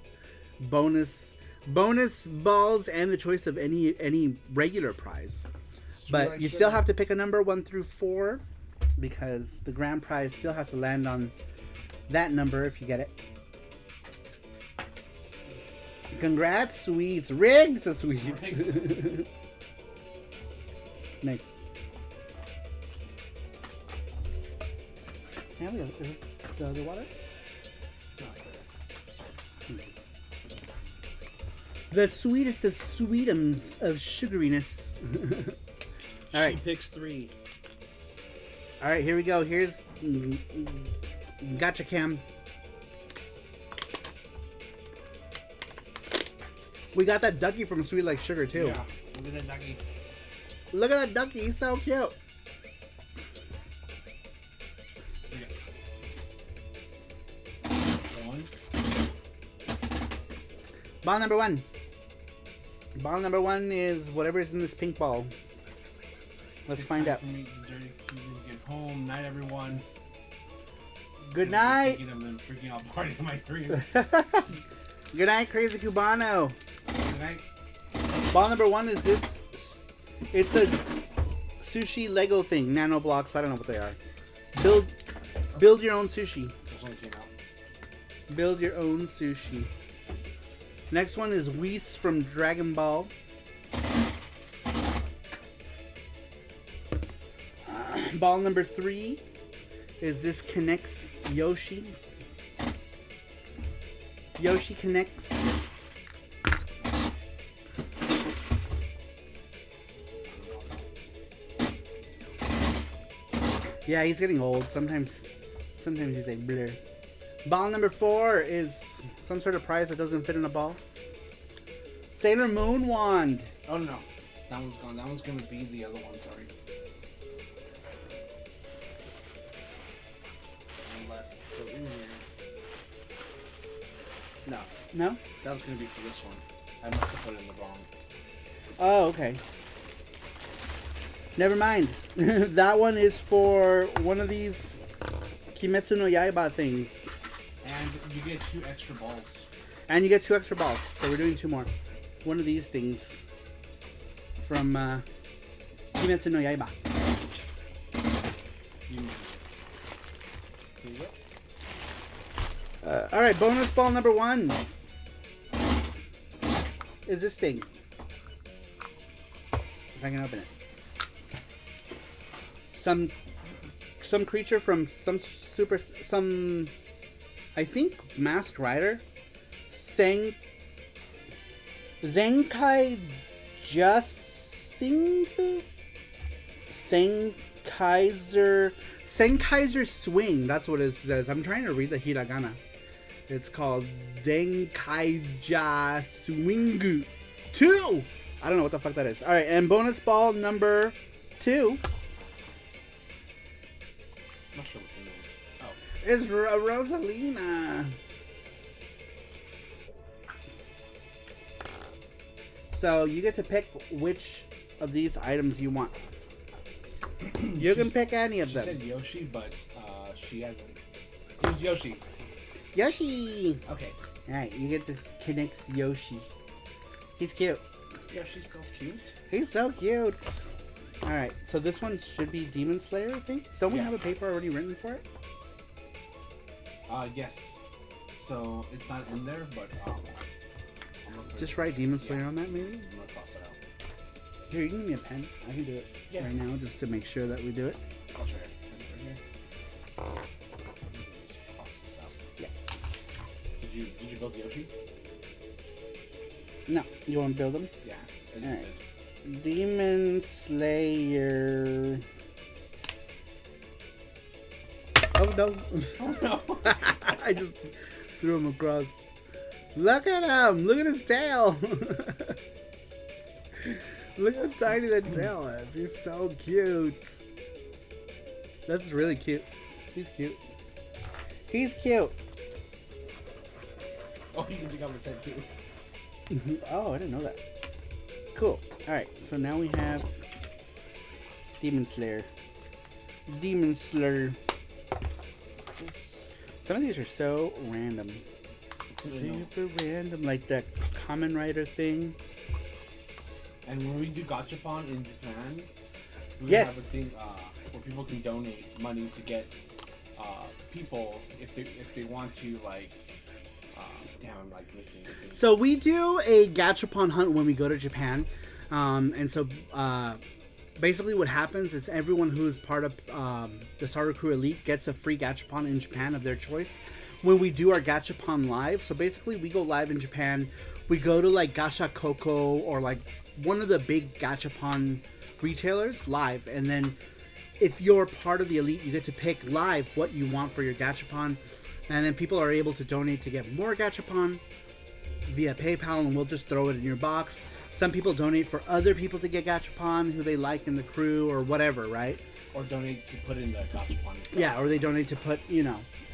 bonus balls and the choice of any regular prize. But like you still have to pick a number 1 through 4 because the grand prize still has to land on that number if you get it. Congrats, Sweets. Riggs of Sweets. Nice. Yeah, is this the other water? The sweetest of sweetums of sugariness. All right. She picks 3. All right, here we go. Here's Gotcha Cam. We got that ducky from Sweet Like Sugar too. Yeah, look at that ducky. Look at that ducky. He's so cute. One. Ball number 1. Ball number 1 is whatever's in this pink ball. Let's It's find time out. for me to dirty get home. Night, everyone. Good night. I'm then freaking out party in my dream. Good night, Crazy Cubano. Good night. Ball number 1 is this. It's a sushi Lego thing. Nano blocks. I don't know what they are. Build your own sushi. This one came out. Build your own sushi. Next one is Whis from Dragon Ball. Ball number 3 is this connects Yoshi. Yoshi connects. Yeah, he's getting old. Sometimes he's like blur. Ball number 4 is some sort of prize that doesn't fit in a ball. Sailor Moon wand. Oh no, that one's gone. That one's gonna be the other one. Sorry. Unless it's still in here. No, No? that was gonna be for this one. I must have put it in the wrong. Oh, okay. Never mind. That one is for one of these Kimetsu no Yaiba things. And you get 2 extra balls. And you get 2 extra balls. So we're doing 2 more. One of these things from Kimetsu no Yaiba. Here you go. Alright, bonus ball number 1 is this thing. If I can open it. Some creature from some I think Masked Rider. Zenkai Jusingu? Senkaiser Swing. That's what it says. I'm trying to read the hiragana. It's called Denkaija Swingu 2. I don't know what the fuck that is. All right, and bonus ball number 2 Not sure what's in there. Oh. is Rosalina. So you get to pick which of these items you want. You can pick any of She them. said Yoshi, but she hasn't. Who's Yoshi? Yoshi. Okay. All right, you get this Kinect's Yoshi. He's cute. Yoshi's so cute. He's so cute. All right, so this one should be Demon Slayer, I think. Don't we Yeah. have a paper already written for it? Yes. So it's not in there, but I'm gonna put Just it- write Demon Slayer yeah. on that, maybe. I'm gonna toss it out. Here, you can give me a pen. I can do it Yeah. right now, just to make sure that we do it. I'll try it. Right here. Just toss this out. Yeah. Did you build Yoshi? No, you want to build them? Yeah. I just Alright. did. Demon Slayer. Oh no! Oh no! I just threw him across. Look at him! Look at his tail! Look how tiny that tail is. He's so cute. That's really cute. He's cute. He's cute. Oh, you can take off his head too. Oh, I didn't know that. Cool. Alright, so now we have Demon Slayer. Demon Slayer. Some of these are so random. Super random, like that Kamen Rider thing. And when we do gachapon in Japan, we Yes. have a thing where people can donate money to get people if they want to like. Damn, I'm like missing. So we do a gachapon hunt when we go to Japan, and so basically what happens is everyone who is part of the Saru Crew Elite gets a free gachapon in Japan of their choice when we do our gachapon live. So basically we go live in Japan. We go to like Gasha Koko or like one of the big gachapon retailers live, and then if you're part of the Elite, you get to pick live what you want for your gachapon. And then people are able to donate to get more gachapon via PayPal, and we'll just throw it in your box. Some people donate for other people to get gachapon who they like in the crew or whatever, right? Or donate to put in the gachapon itself. Yeah, or they donate to put, in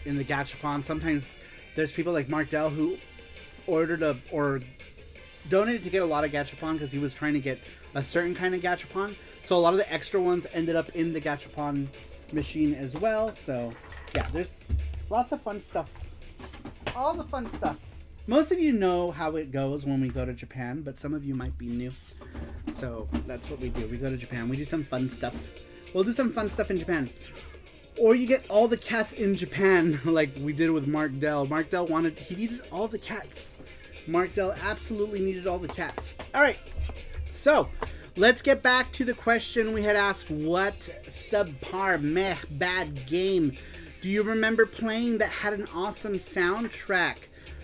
the gachapon. Sometimes there's people like Mark Dell who ordered or donated to get a lot of gachapon because he was trying to get a certain kind of gachapon. So a lot of the extra ones ended up in the gachapon machine as well. So yeah, there's lots of fun stuff. All the fun stuff. Most of you know how it goes when we go to Japan, but some of you might be new. So that's what we do. We go to Japan. We do some fun stuff. We'll do some fun stuff in Japan. Or you get all the cats in Japan, like we did with Mark Dell. Mark Dell he needed all the cats. Mark Dell absolutely needed all the cats. Alright, so let's get back to the question we had asked. What subpar, meh, bad game do you remember playing that had an awesome soundtrack?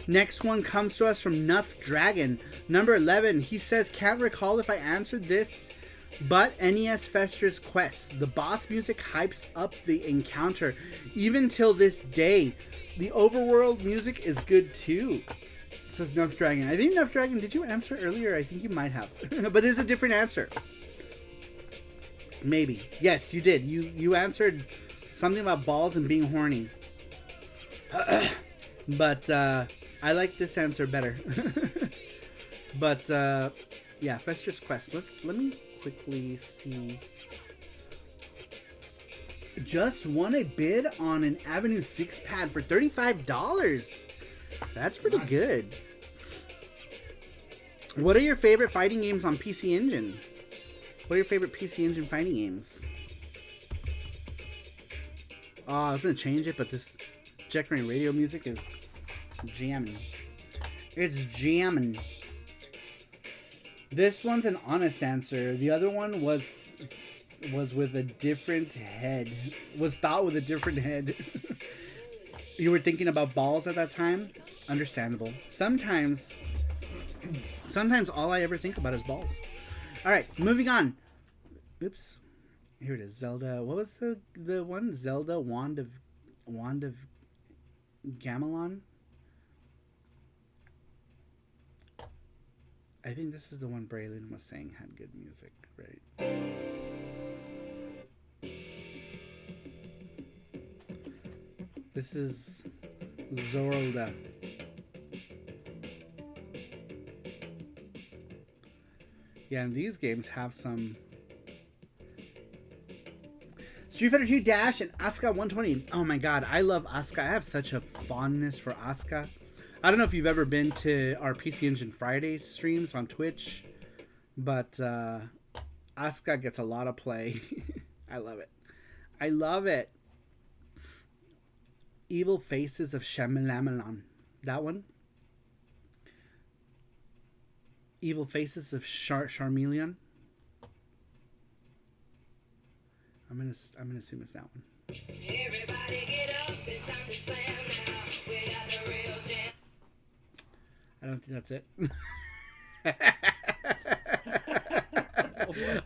Next one comes to us from Nuff Dragon. Number 11, he says, can't recall if I answered this, but NES Fester's Quest. The boss music hypes up the encounter. Even till this day, the overworld music is good too. Says Nuff Dragon. I think Nuff Dragon, did you answer earlier? I think you might have. But it's a different answer. Maybe. Yes, you did. You answered something about balls and being horny. But I like this answer better. But yeah, Fester's Quest. Let me quickly see. Just won a bid on an Avenue 6 pad for $35. That's pretty good. What are your favorite fighting games on PC Engine? What are your favorite PC Engine fighting games? Oh, I was gonna change it, but this Jack Rain radio music is jamming. It's jamming. This one's an honest answer. The other one was with a different head. Was thought with a different head. You were thinking about balls at that time? Understandable. Sometimes all I ever think about is balls. Alright, moving on. Oops. Here it is. Zelda. What was the one? Zelda Wand of Gamelon? I think this is the one Braylon was saying had good music, right? This is Zelda. Yeah, and these games have some Street Fighter 2 Dash and Asuka 120. Oh my god, I love Asuka. I have such a fondness for Asuka. I don't know if you've ever been to our PC Engine Friday streams on Twitch, but Asuka gets a lot of play. I love it. I love it. Evil Faces of Shyamalan. That one. Evil Faces of Charmeleon. I'm gonna assume it's that one. Everybody get up, it's time to slam now. We got the real jam. I don't think that's it.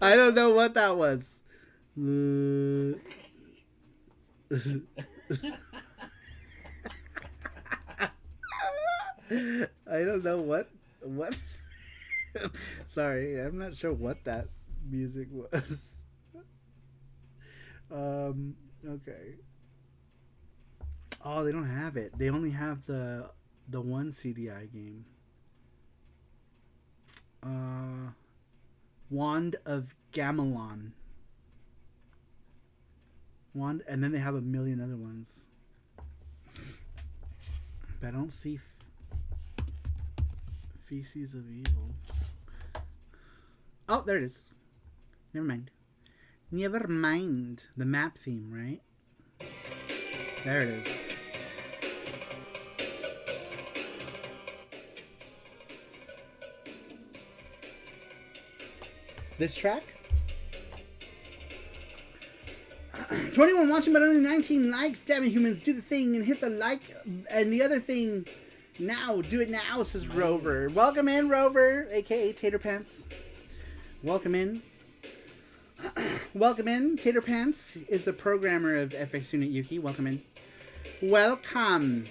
I don't know what that was. I don't know what. Sorry, I'm not sure what that music was. Okay. Oh, they don't have it. They only have the one CDI game. Wand of Gamelon. And then they have a million other ones. But I don't see Feces of Evil. Oh, there it is. Never mind. Never mind. The map theme, right? There it is. This track? 21 watching, but only 19 likes. Damn it, humans, do the thing and hit the like and the other thing now. Do it now, says Rover. Welcome in, Rover, aka Tater Pants. Welcome in. Welcome in. Tater Pants is the programmer of FX Unit Yuki. Welcome in. Welcome,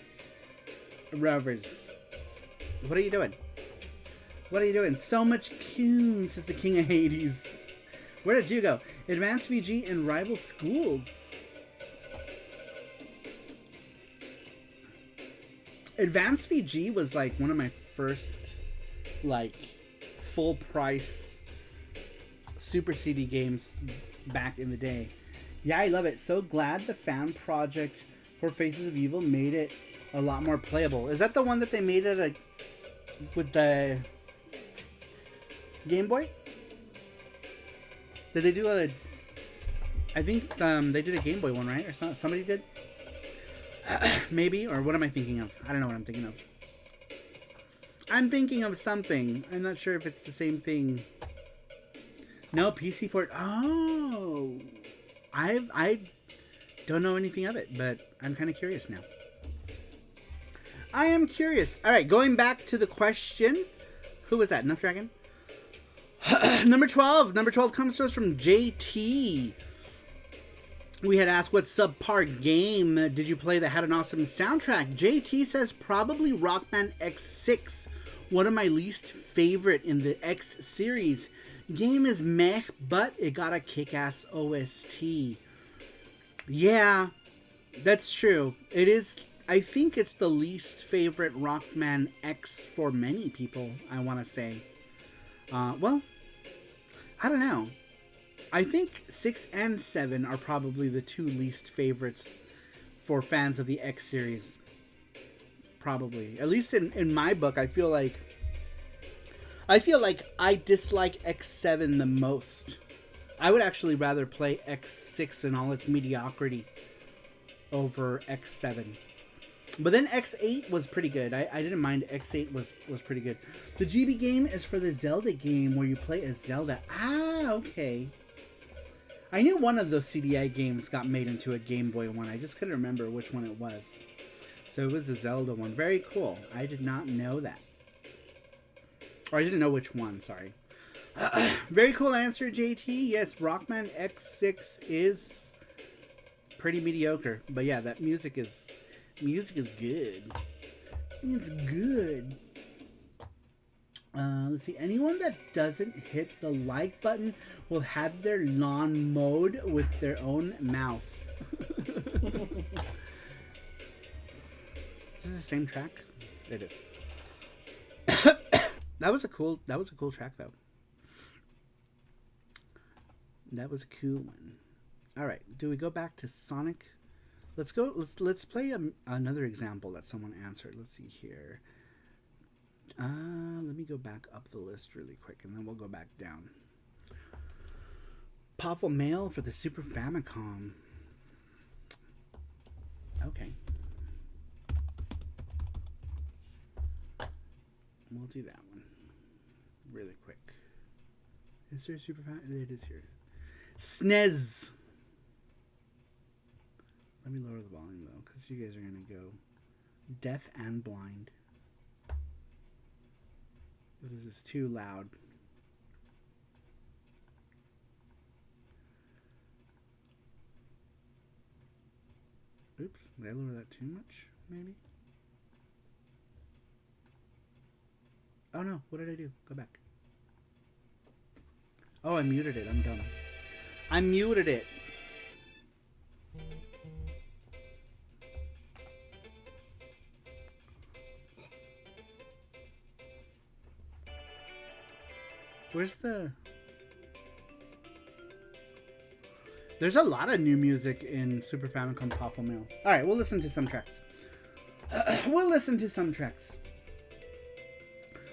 Rovers. What are you doing? What are you doing? So much Coon, says the King of Hades. Where did you go? Advanced VG and rival schools. Advanced VG was like one of my first like full price Super CD games back in the day. Yeah, I love it. So glad the fan project for Faces of Evil made it a lot more playable. Is that the one that they made it with the Game Boy? Did they do a... I think they did a Game Boy one, right? Or somebody did? Maybe? Or what am I thinking of? I don't know what I'm thinking of. I'm thinking of something. I'm not sure if it's the same thing. No, PC port. Oh! I don't know anything of it, but I'm kind of curious now. I am curious. Alright, going back to the question. Who was that? Enough Dragon? Number 12. Number 12 comes to us from JT. We had asked what subpar game did you play that had an awesome soundtrack. JT says probably Rockman X6. One of my least favorite in the X series. Game is meh, but it got a kick-ass OST. Yeah, that's true. It is. I think it's the least favorite Rockman X for many people, I want to say. Well, I don't know. I think 6 and 7 are probably the two least favorites for fans of the X series. Probably. At least in my book, I feel like I dislike X7 the most. I would actually rather play X6 in all its mediocrity over X7. But then X8 was pretty good. I didn't mind. X8 was pretty good. The GB game is for the Zelda game where you play as Zelda. Ah, okay. I knew one of those CDI games got made into a Game Boy one. I just couldn't remember which one it was. So it was the Zelda one. Very cool. I did not know that. Or I didn't know which one, sorry. Very cool answer, JT. Yes, Rockman X6 is pretty mediocre. But yeah, that music is good. It's good. Let's see. Anyone that doesn't hit the like button will have their lawn mowed with their own mouth. Is this the same track? It is. That was a cool track though. That was a cool one. All right. Do we go back to Sonic? Let's play another example that someone answered. Let's see here. Let me go back up the list really quick, and then we'll go back down. Powerful Mail for the Super Famicom. Okay. We'll do that one really quick. Is there a Super Famicom? It is here. SNES. Let me lower the volume though, because you guys are going to go deaf and blind. This is too loud. Oops, did I lower that too much, maybe? Oh no, what did I do? Go back. Oh, I muted it. I'm dumb. I muted it. Where's the... There's a lot of new music in Super Famicom Powerful Mail. Alright, we'll listen to some tracks. We'll listen to some tracks.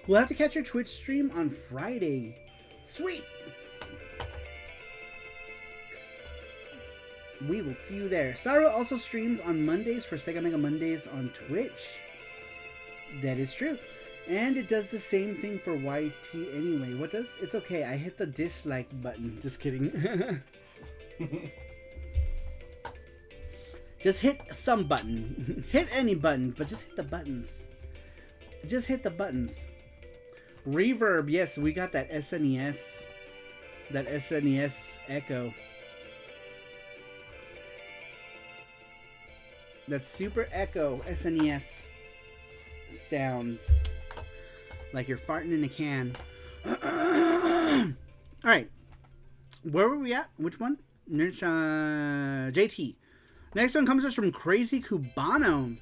We'll have to catch your Twitch stream on Friday. Sweet! We will see you there. Saru also streams on Mondays for Sega Mega Mondays on Twitch. That is true. And it does the same thing for YT anyway. What does? It's okay. I hit the dislike button. Just kidding. Just hit some button. Hit any button, but just hit the buttons. Just hit the buttons. Reverb. Yes, we got that SNES. That SNES Echo. That Super Echo SNES sounds like you're farting in a can. Alright. Where were we at? Which one? JT. Next one comes to us from Crazy Cubano.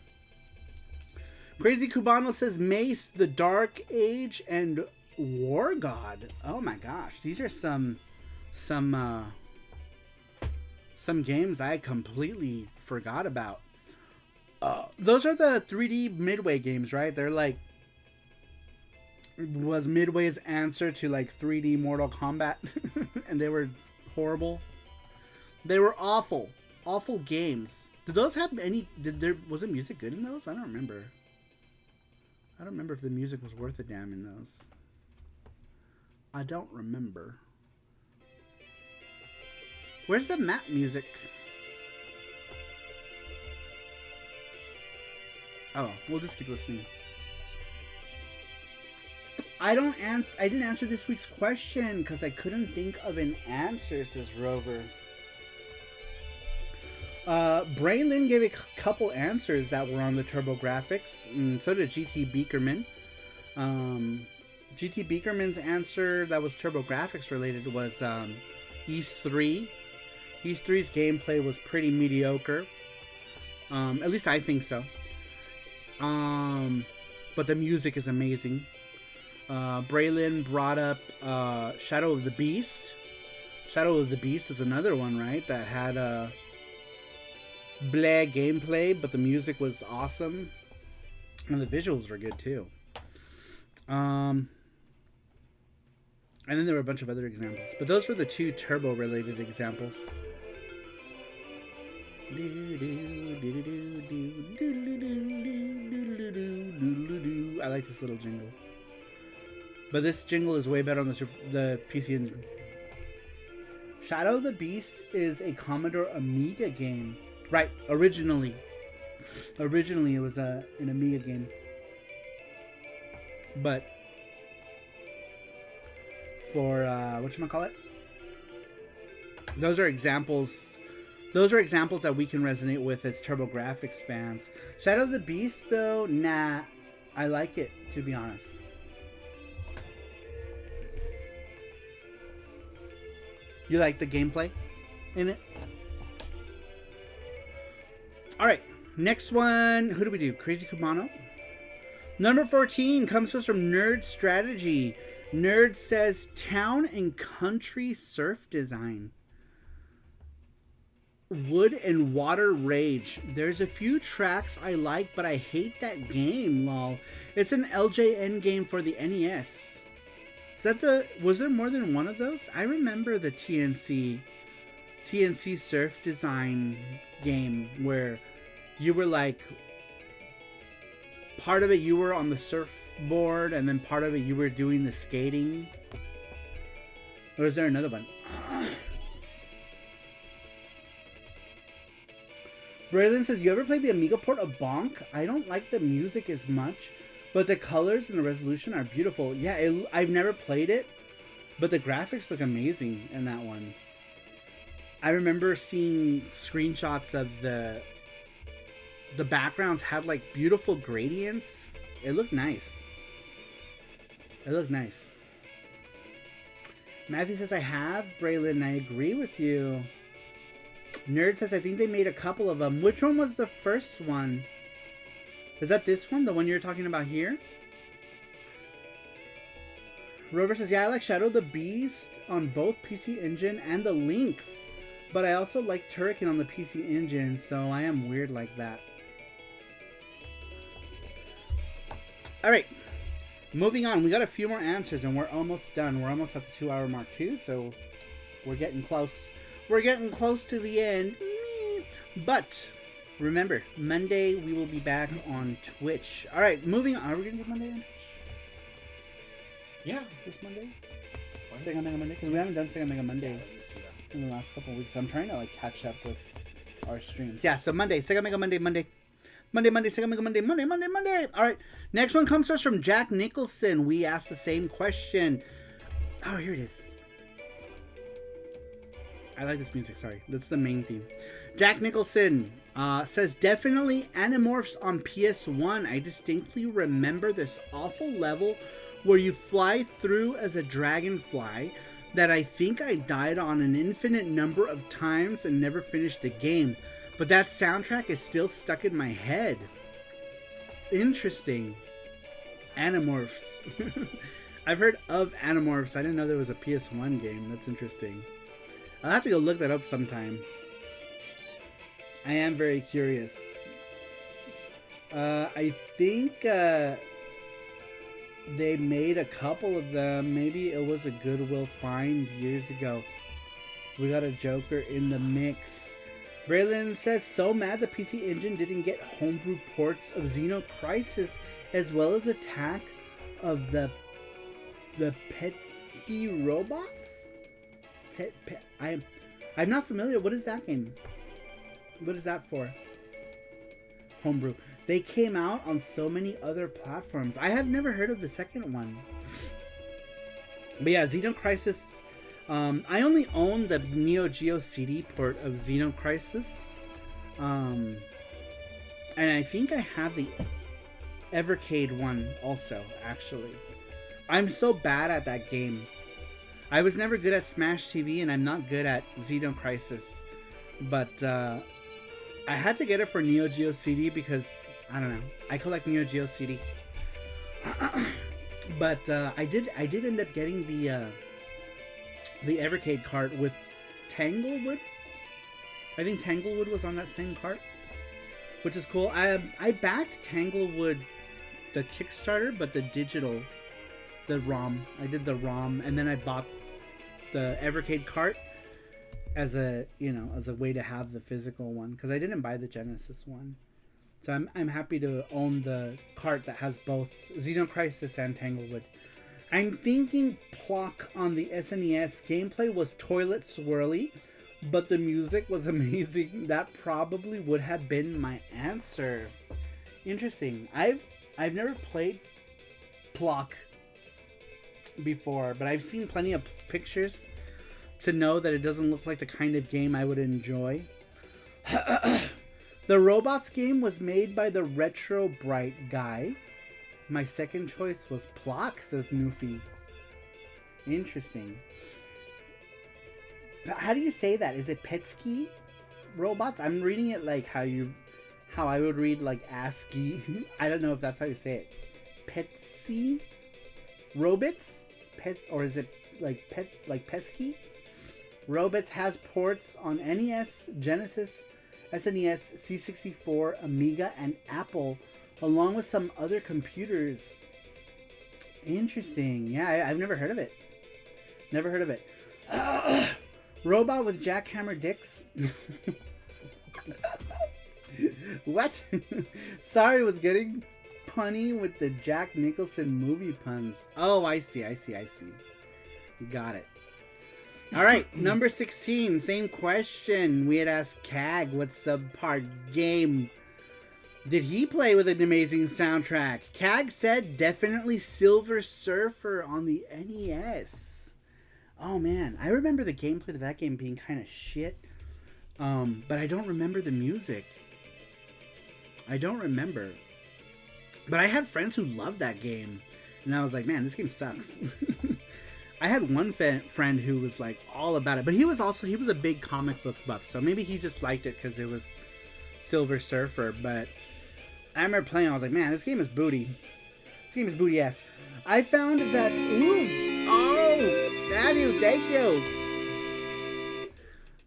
Crazy Cubano says Mace, The Dark Age, and War God. Oh my gosh. These are some games I completely forgot about. Those are the 3D Midway games, right? They're like, was Midway's answer to like 3D Mortal Kombat. And they were horrible. They were awful games. Did those have any, was the music good in those? I don't remember. I don't remember if the music was worth a damn in those. I don't remember. Where's the map music? Oh, we'll just keep listening. I didn't answer this week's question because I couldn't think of an answer, says Rover. Braylon gave a couple answers that were on the TurboGrafx, and so did GT Beakerman. GT Beakerman's answer that was TurboGrafx related was East 3. East 3's gameplay was pretty mediocre. At least I think so. But the music is amazing. Braylon brought up Shadow of the Beast. Shadow of the Beast is another one, right? That had blah gameplay, but the music was awesome. And the visuals were good too. And then there were a bunch of other examples. But those were the two turbo related examples. I like this little jingle. But this jingle is way better on the PC engine. Shadow of the Beast is a Commodore Amiga game. Right, originally. Originally it was an Amiga game. But for whatchamacallit? Those are examples that we can resonate with as TurboGrafx fans. Shadow of the Beast though, nah. I like it, to be honest. You like the gameplay in it? Alright, next one. Who do we do? Crazy Kumano? Number 14 comes to us from Nerd Strategy. Nerd says, Town and Country Surf Design. Wood and Water Rage. There's a few tracks I like, but I hate that game, lol. It's an LJN game for the NES. Was there more than one of those? I remember the TNC Surf Design game where you were like, part of it you were on the surfboard and then part of it you were doing the skating. Or is there another one? Braylon says, you ever played the Amiga port of Bonk? I don't like the music as much, but the colors and the resolution are beautiful. Yeah, I've never played it, but the graphics look amazing in that one. I remember seeing screenshots of the backgrounds had like beautiful gradients. It looked nice. It looked nice. Matthew says, I have, Braylon. I agree with you. Nerd says, I think they made a couple of them. Which one was the first one? Is that this one? The one you're talking about here? Rover says, yeah, I like Shadow the Beast on both PC Engine and the Lynx. But I also like Turrican on the PC Engine, so I am weird like that. Alright. Moving on. We got a few more answers and we're almost done. We're almost at the 2 hour mark too, so we're getting close. We're getting close to the end. But remember, Monday we will be back on Twitch. Alright, moving on. Are we going to do Monday on Twitch? Yeah. This Monday? What? Sega Mega Monday? Because we haven't done Sega Mega Monday in the last couple of weeks. I'm trying to like catch up with our streams. Yeah, so Monday, Sega Mega Monday, Monday, Sega Mega Monday, Monday. All right, next one comes to us from Jack Nicholson. We asked the same question. Oh, here it is. I like this music, sorry. That's the main theme. Jack Nicholson says, definitely Animorphs on PS1. I distinctly remember this awful level where you fly through as a dragonfly that I think I died on an infinite number of times and never finished the game. But that soundtrack is still stuck in my head. Interesting. Animorphs. I've heard of Animorphs. I didn't know there was a PS1 game. That's interesting. I'll have to go look that up sometime. I am very curious. I think they made a couple of them. Maybe it was a Goodwill find years ago. We got a Joker in the mix. Braylon says, so mad the PC Engine didn't get homebrew ports of Xeno Crisis as well as Attack of the Petsky Robots? I'm not familiar. What is that game? What is that for? Homebrew. They came out on so many other platforms. I have never heard of the second one. But yeah, Xeno Crisis. I only own the neo-geo CD port of Xeno Crisis. And I think I have the Evercade one also, actually. I'm so bad at that game. I was never good at Smash TV, and I'm not good at Xeno Crisis. But I had to get it for Neo Geo CD because, I don't know, I collect Neo Geo CD. But I did end up getting the Evercade cart with Tanglewood. I think Tanglewood was on that same cart, which is cool. I backed Tanglewood, the Kickstarter, but the digital, the ROM. I did the ROM, and then I bought the Evercade cart as a way to have the physical one, because I didn't buy the Genesis one. So I'm happy to own the cart that has both Xeno Crisis and Tanglewood. I'm thinking Plock on the SNES. Gameplay was toilet swirly, but the music was amazing. That probably would have been my answer. Interesting. I've never played Plock before, but I've seen plenty of pictures to know that it doesn't look like the kind of game I would enjoy. The Robots game was made by the Retro Bright guy. My second choice was Plock, says Newfie. Interesting. How do you say that? Is it Petsky Robots? I'm reading it like how I would read like ASCII. I don't know if that's how you say it. Petsy? Robots? Or is it like Pesky? Robots has ports on NES, Genesis, SNES, C64, Amiga, and Apple, along with some other computers. Interesting. Yeah, I've never heard of it. Never heard of it. Robot with jackhammer dicks. What? Sorry, was getting punny with the Jack Nicholson movie puns. Oh, I see. Got it. All right, number 16, same question. We had asked Cag what subpar game did he play with an amazing soundtrack. Cag said definitely Silver Surfer on the NES. Oh man, I remember the gameplay of that game being kind of shit, but I don't remember the music. I don't remember. But I had friends who loved that game, and I was like, man, this game sucks. I had one friend who was like all about it, but he was a big comic book buff, so maybe he just liked it because it was Silver Surfer. But I remember playing, I was like, man, this game is booty. This game is booty ass. I found that, Matthew, thank you.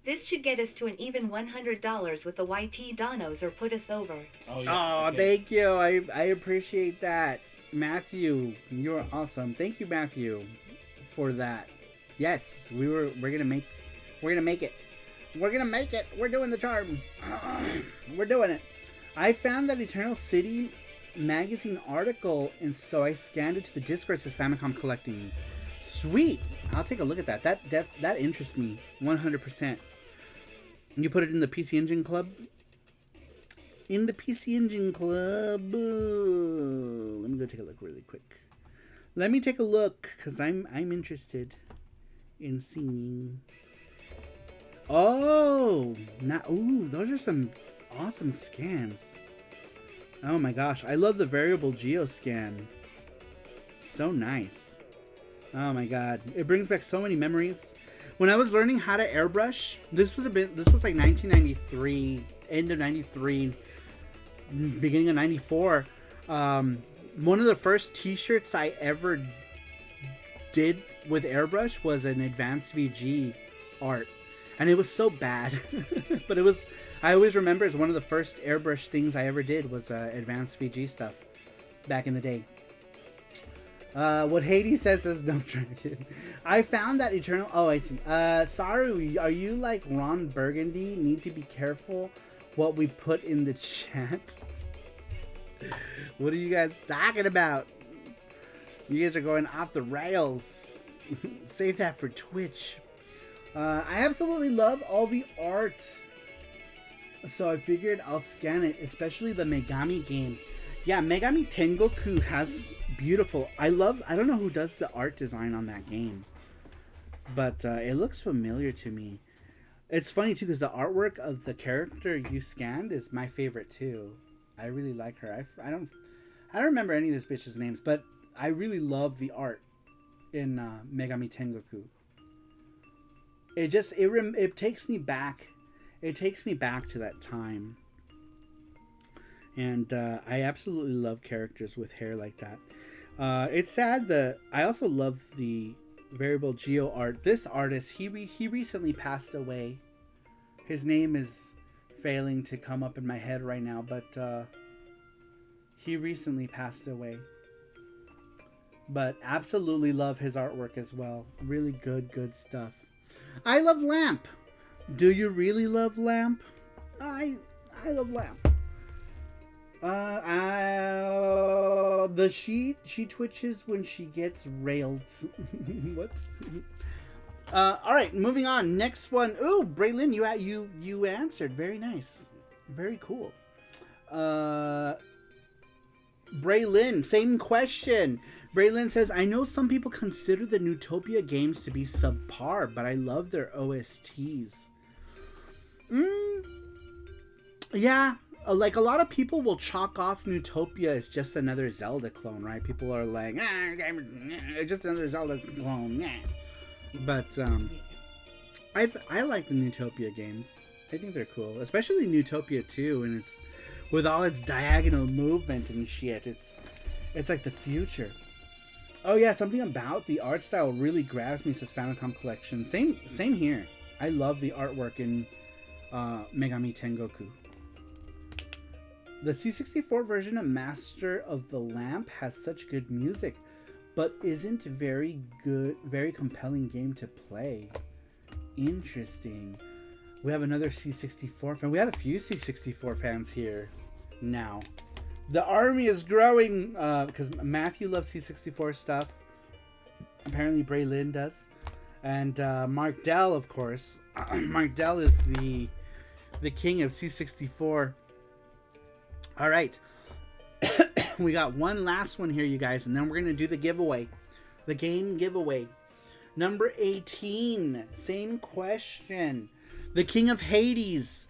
This should get us to an even $100 with the YT Donos or put us over. Oh, yeah. Oh, thank you. I appreciate that. Matthew, you're awesome. Thank you, Matthew, for that. Yes, we're gonna make it. We're gonna make it. We're doing the charm. We're doing it. I found that Eternal City magazine article, and so I scanned it to the Discord. It says Famicom collecting. Sweet. I'll take a look at that. That interests me 100%. You put it in the PC Engine Club. In the PC Engine Club. Let me go take a look really quick. Let me take a look because I'm interested in seeing. Oh, those are some awesome scans. Oh my gosh, I love the variable geo scan. So nice. Oh my god, it brings back so many memories. When I was learning how to airbrush, this was like 1993, end of 93, beginning of 94. One of the first t-shirts I ever did with airbrush was an advanced VG art, and it was so bad. But I always remember as one of the first airbrush things I ever did was advanced VG stuff back in the day. What Hades says is no dragon. I found that Eternal. Oh, I see. Saru, are you like Ron Burgundy? Need to be careful what we put in the chat. What are you guys talking about? You guys are going off the rails. Save that for Twitch. I absolutely love all the art, so I figured I'll scan it, especially the Megami game. Yeah, Megami Tengoku has beautiful. I don't know who does the art design on that game, but it looks familiar to me. It's funny too because the artwork of the character you scanned is my favorite too. I really like her. I don't remember any of this bitch's names, but I really love the art in Megami Tengoku. It takes me back. It takes me back to that time. And I absolutely love characters with hair like that. It's sad that I also love the variable geo art. This artist, he recently passed away. His name is failing to come up in my head right now, but he recently passed away. But absolutely love his artwork as well. Really good stuff. I love Lamp. Do you really love Lamp? I love Lamp. She twitches when she gets railed. What? All right, moving on. Next one. Ooh, Braylon, you answered. Very nice. Very cool. Braylon, same question. Braylon says, I know some people consider the Newtopia games to be subpar, but I love their OSTs. Yeah. Like a lot of people will chalk off Newtopia as just another Zelda clone, right? People are like, just another Zelda clone, yeah. But I like the Newtopia games. I think they're cool, especially Newtopia 2, and it's with all its diagonal movement and shit. It's like the future. Oh yeah, something about the art style really grabs me. Says Famicom Collection. Same here. I love the artwork in Megami Tengoku. The C64 version of Master of the Lamp has such good music, but isn't very compelling game to play. Interesting. We have another C64 fan. We have a few C64 fans here now. The army is growing because Matthew loves C64 stuff. Apparently Braylon does. And Mark Dell, of course. Mark Dell is the king of C64. All right. We got one last one here, you guys, and then we're going to do the giveaway. The game giveaway. Number 18. Same question. The King of Hades.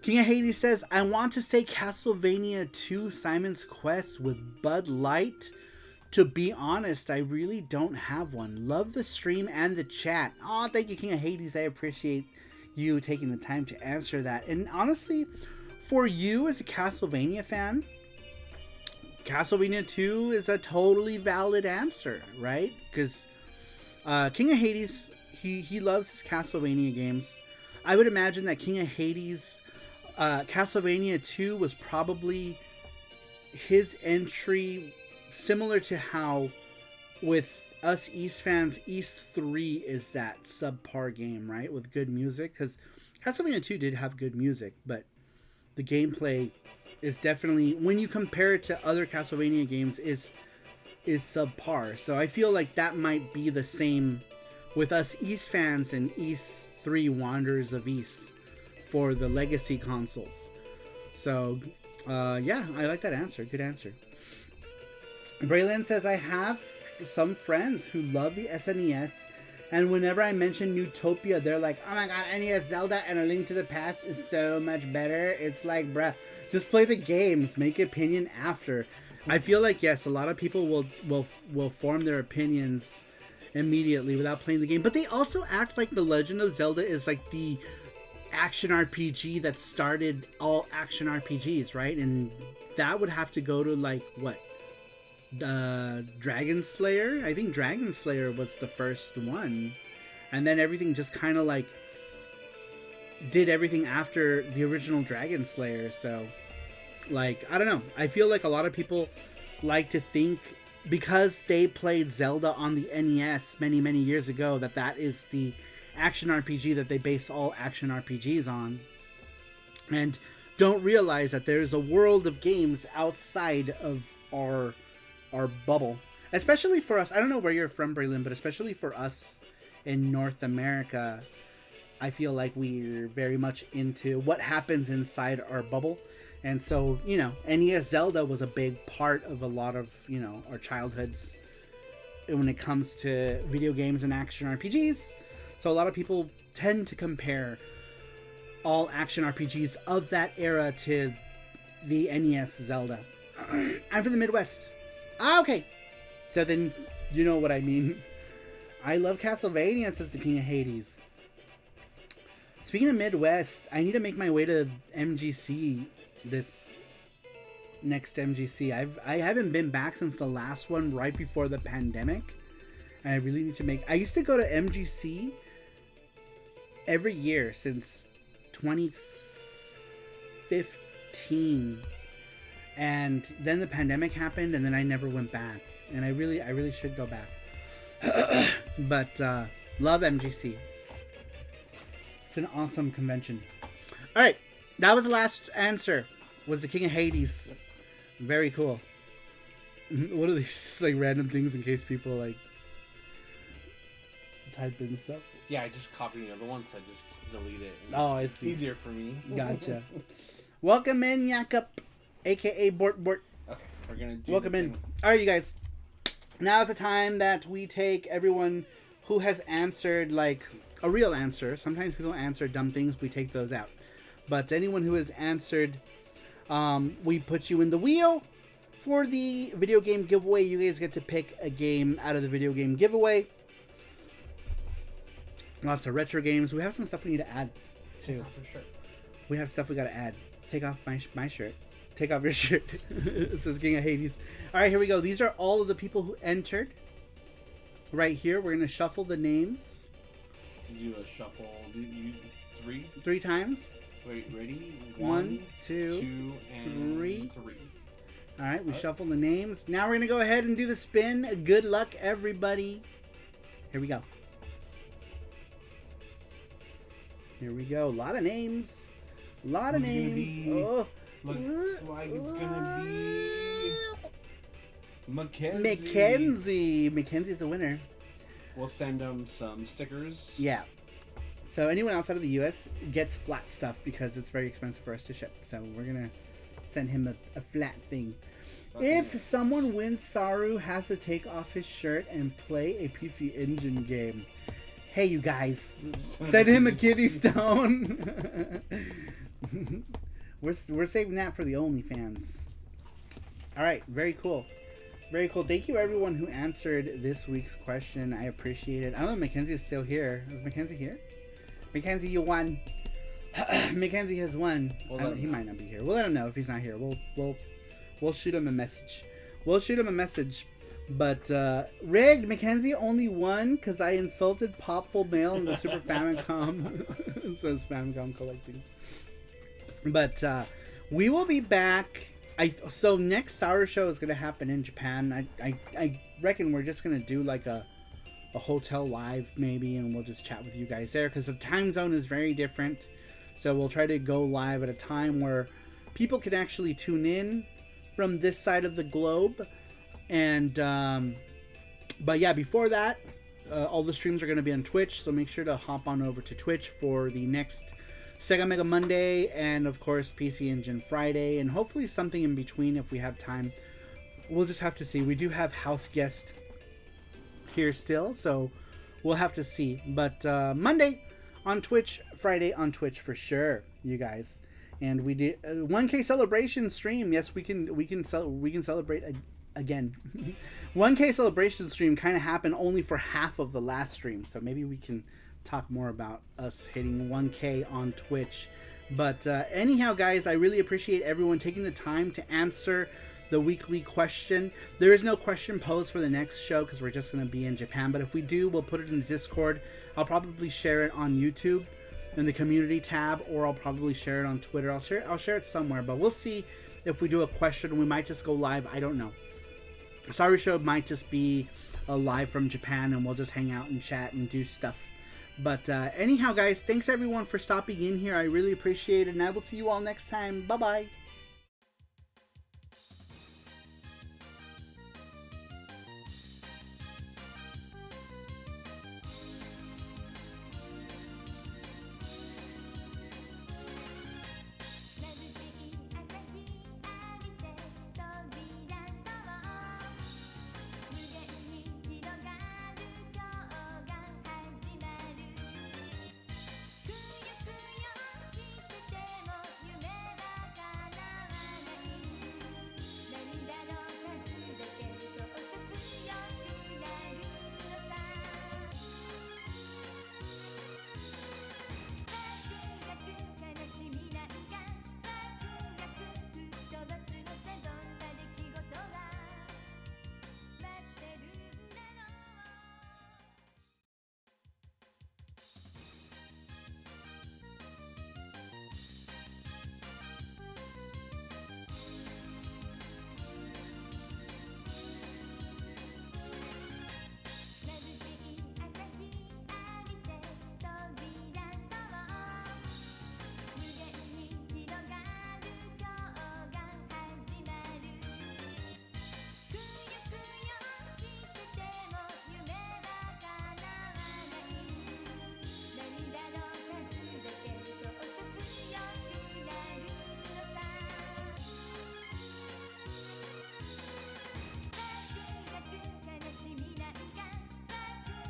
King of Hades says, I want to say Castlevania 2 Simon's Quest with Bud Light to be honest, I really don't have one. Love the stream and the chat. Oh, thank you, King of Hades. I appreciate you taking the time to answer that. And honestly, for you as a Castlevania fan, Castlevania 2 is a totally valid answer, right? Because King of Hades, he loves his Castlevania games. I would imagine that King of Hades, Castlevania 2 was probably his entry, similar to how with us East fans, East 3 is that subpar game, right? With good music. Because Castlevania 2 did have good music, but the gameplay is definitely, when you compare it to other Castlevania games, is subpar. So I feel like that might be the same with us East fans and East 3 Wanderers of East for the legacy consoles. So yeah, I like that answer. Good answer. Braylon says, I have some friends who love the SNES, and whenever I mention Utopia, they're like, oh my god, NES Zelda and A Link to the Past is so much better. It's like, bruh, just play the games, make opinion after. I feel like, yes, a lot of people will form their opinions immediately without playing the game, but they also act like The Legend of Zelda is like the action RPG that started all action RPGs, right? And that would have to go to like what, Dragon Slayer? I think Dragon Slayer was the first one, and then everything just kind of like did everything after the original Dragon Slayer. So like, I don't know, I feel like a lot of people like to think because they played Zelda on the NES many years ago that is the action RPG that they base all action RPGs on, and don't realize that there's a world of games outside of our bubble, especially for us. I don't know where you're from, Braylon, but especially for us in North America, I feel like we're very much into what happens inside our bubble. And so, you know, NES Zelda was a big part of a lot of, you know, our childhoods when it comes to video games and action RPGs. So a lot of people tend to compare all action RPGs of that era to the NES Zelda. I'm from the Midwest. Ah, okay. So then you know what I mean. I love Castlevania, says the King of Hades. Speaking of Midwest, I need to make my way to MGC this next MGC. I haven't been back since the last one right before the pandemic. And I really need to make... I used to go to MGC every year since 2015. And then the pandemic happened, and then I never went back. And I really should go back. But love MGC. It's an awesome convention. All right, that was the last answer. Was the King of Hades? Very cool. What are these like random things in case people like type in stuff? Yeah, I just copied another one, so I just delete it. Oh, I see. Easier for me. Gotcha. Welcome in, Jakob, aka Bort. Okay, we're gonna do. Welcome in. All right, you guys. Now is the time that we take everyone who has answered like a real answer. Sometimes people answer dumb things. We take those out. But anyone who has answered, we put you in the wheel for the video game giveaway. You guys get to pick a game out of the video game giveaway. Lots of retro games. We have some stuff we need to add too. For sure. We have stuff we gotta add. Take off my shirt. Take off your shirt. It says King of Hades. Alright, here we go. These are all of the people who entered. Right here. We're gonna shuffle the names. Do a shuffle. Do you three? 3 times. Wait, ready? 1, 2, and 3. 3. Alright, we shuffle the names. Now we're gonna go ahead and do the spin. Good luck, everybody. Here we go. Here we go. A lot of names. A lot of names. Oh. Looks like it's gonna be Mackenzie. Mackenzie's the winner. We'll send them some stickers. Yeah. So anyone outside of the U.S. gets flat stuff because it's very expensive for us to ship. So we're gonna send him a flat thing. Okay. If someone wins, Saru has to take off his shirt and play a PC Engine game. Hey, you guys, send him a kidney stone. We're saving that for the OnlyFans. All right, very cool. Very cool. Thank you everyone who answered this week's question. I appreciate it. I don't know if Mackenzie is still here. Is Mackenzie here? Mackenzie, you won. Mackenzie has won. He might not be here. We'll let him know if he's not here. We'll shoot him a message. But rigged, Mackenzie only won because I insulted Popful Mail in the Super Famicom. It says Famicom Collecting. But we will be back. So next SaruShow is gonna happen in Japan. I reckon we're just gonna do like a hotel live maybe, and we'll just chat with you guys there because the time zone is very different. So we'll try to go live at a time where people can actually tune in from this side of the globe. And but yeah, before that, all the streams are gonna be on Twitch. So make sure to hop on over to Twitch for the next Sega Mega Monday, and of course PC Engine Friday, and hopefully something in between if we have time. We'll just have to see. We do have house guests here still, so we'll have to see. But Monday on Twitch, Friday on Twitch for sure, you guys. And we did 1K celebration stream. Yes, we can celebrate again. 1K celebration stream kind of happened only for half of the last stream, so maybe we can talk more about us hitting 1K on Twitch. But anyhow, guys, I really appreciate everyone taking the time to answer the weekly question. There is no question posed for the next show because we're just going to be in Japan, but if we do, we'll put it in the Discord. I'll probably share it on YouTube in the community tab, or I'll probably share it on Twitter. I'll share it somewhere, but we'll see if we do a question. We might just go live. I don't know. SaruShow might just be a live from Japan, and we'll just hang out and chat and do stuff. But anyhow, guys, thanks everyone for stopping in here. I really appreciate it, and I will see you all next time. Bye-bye.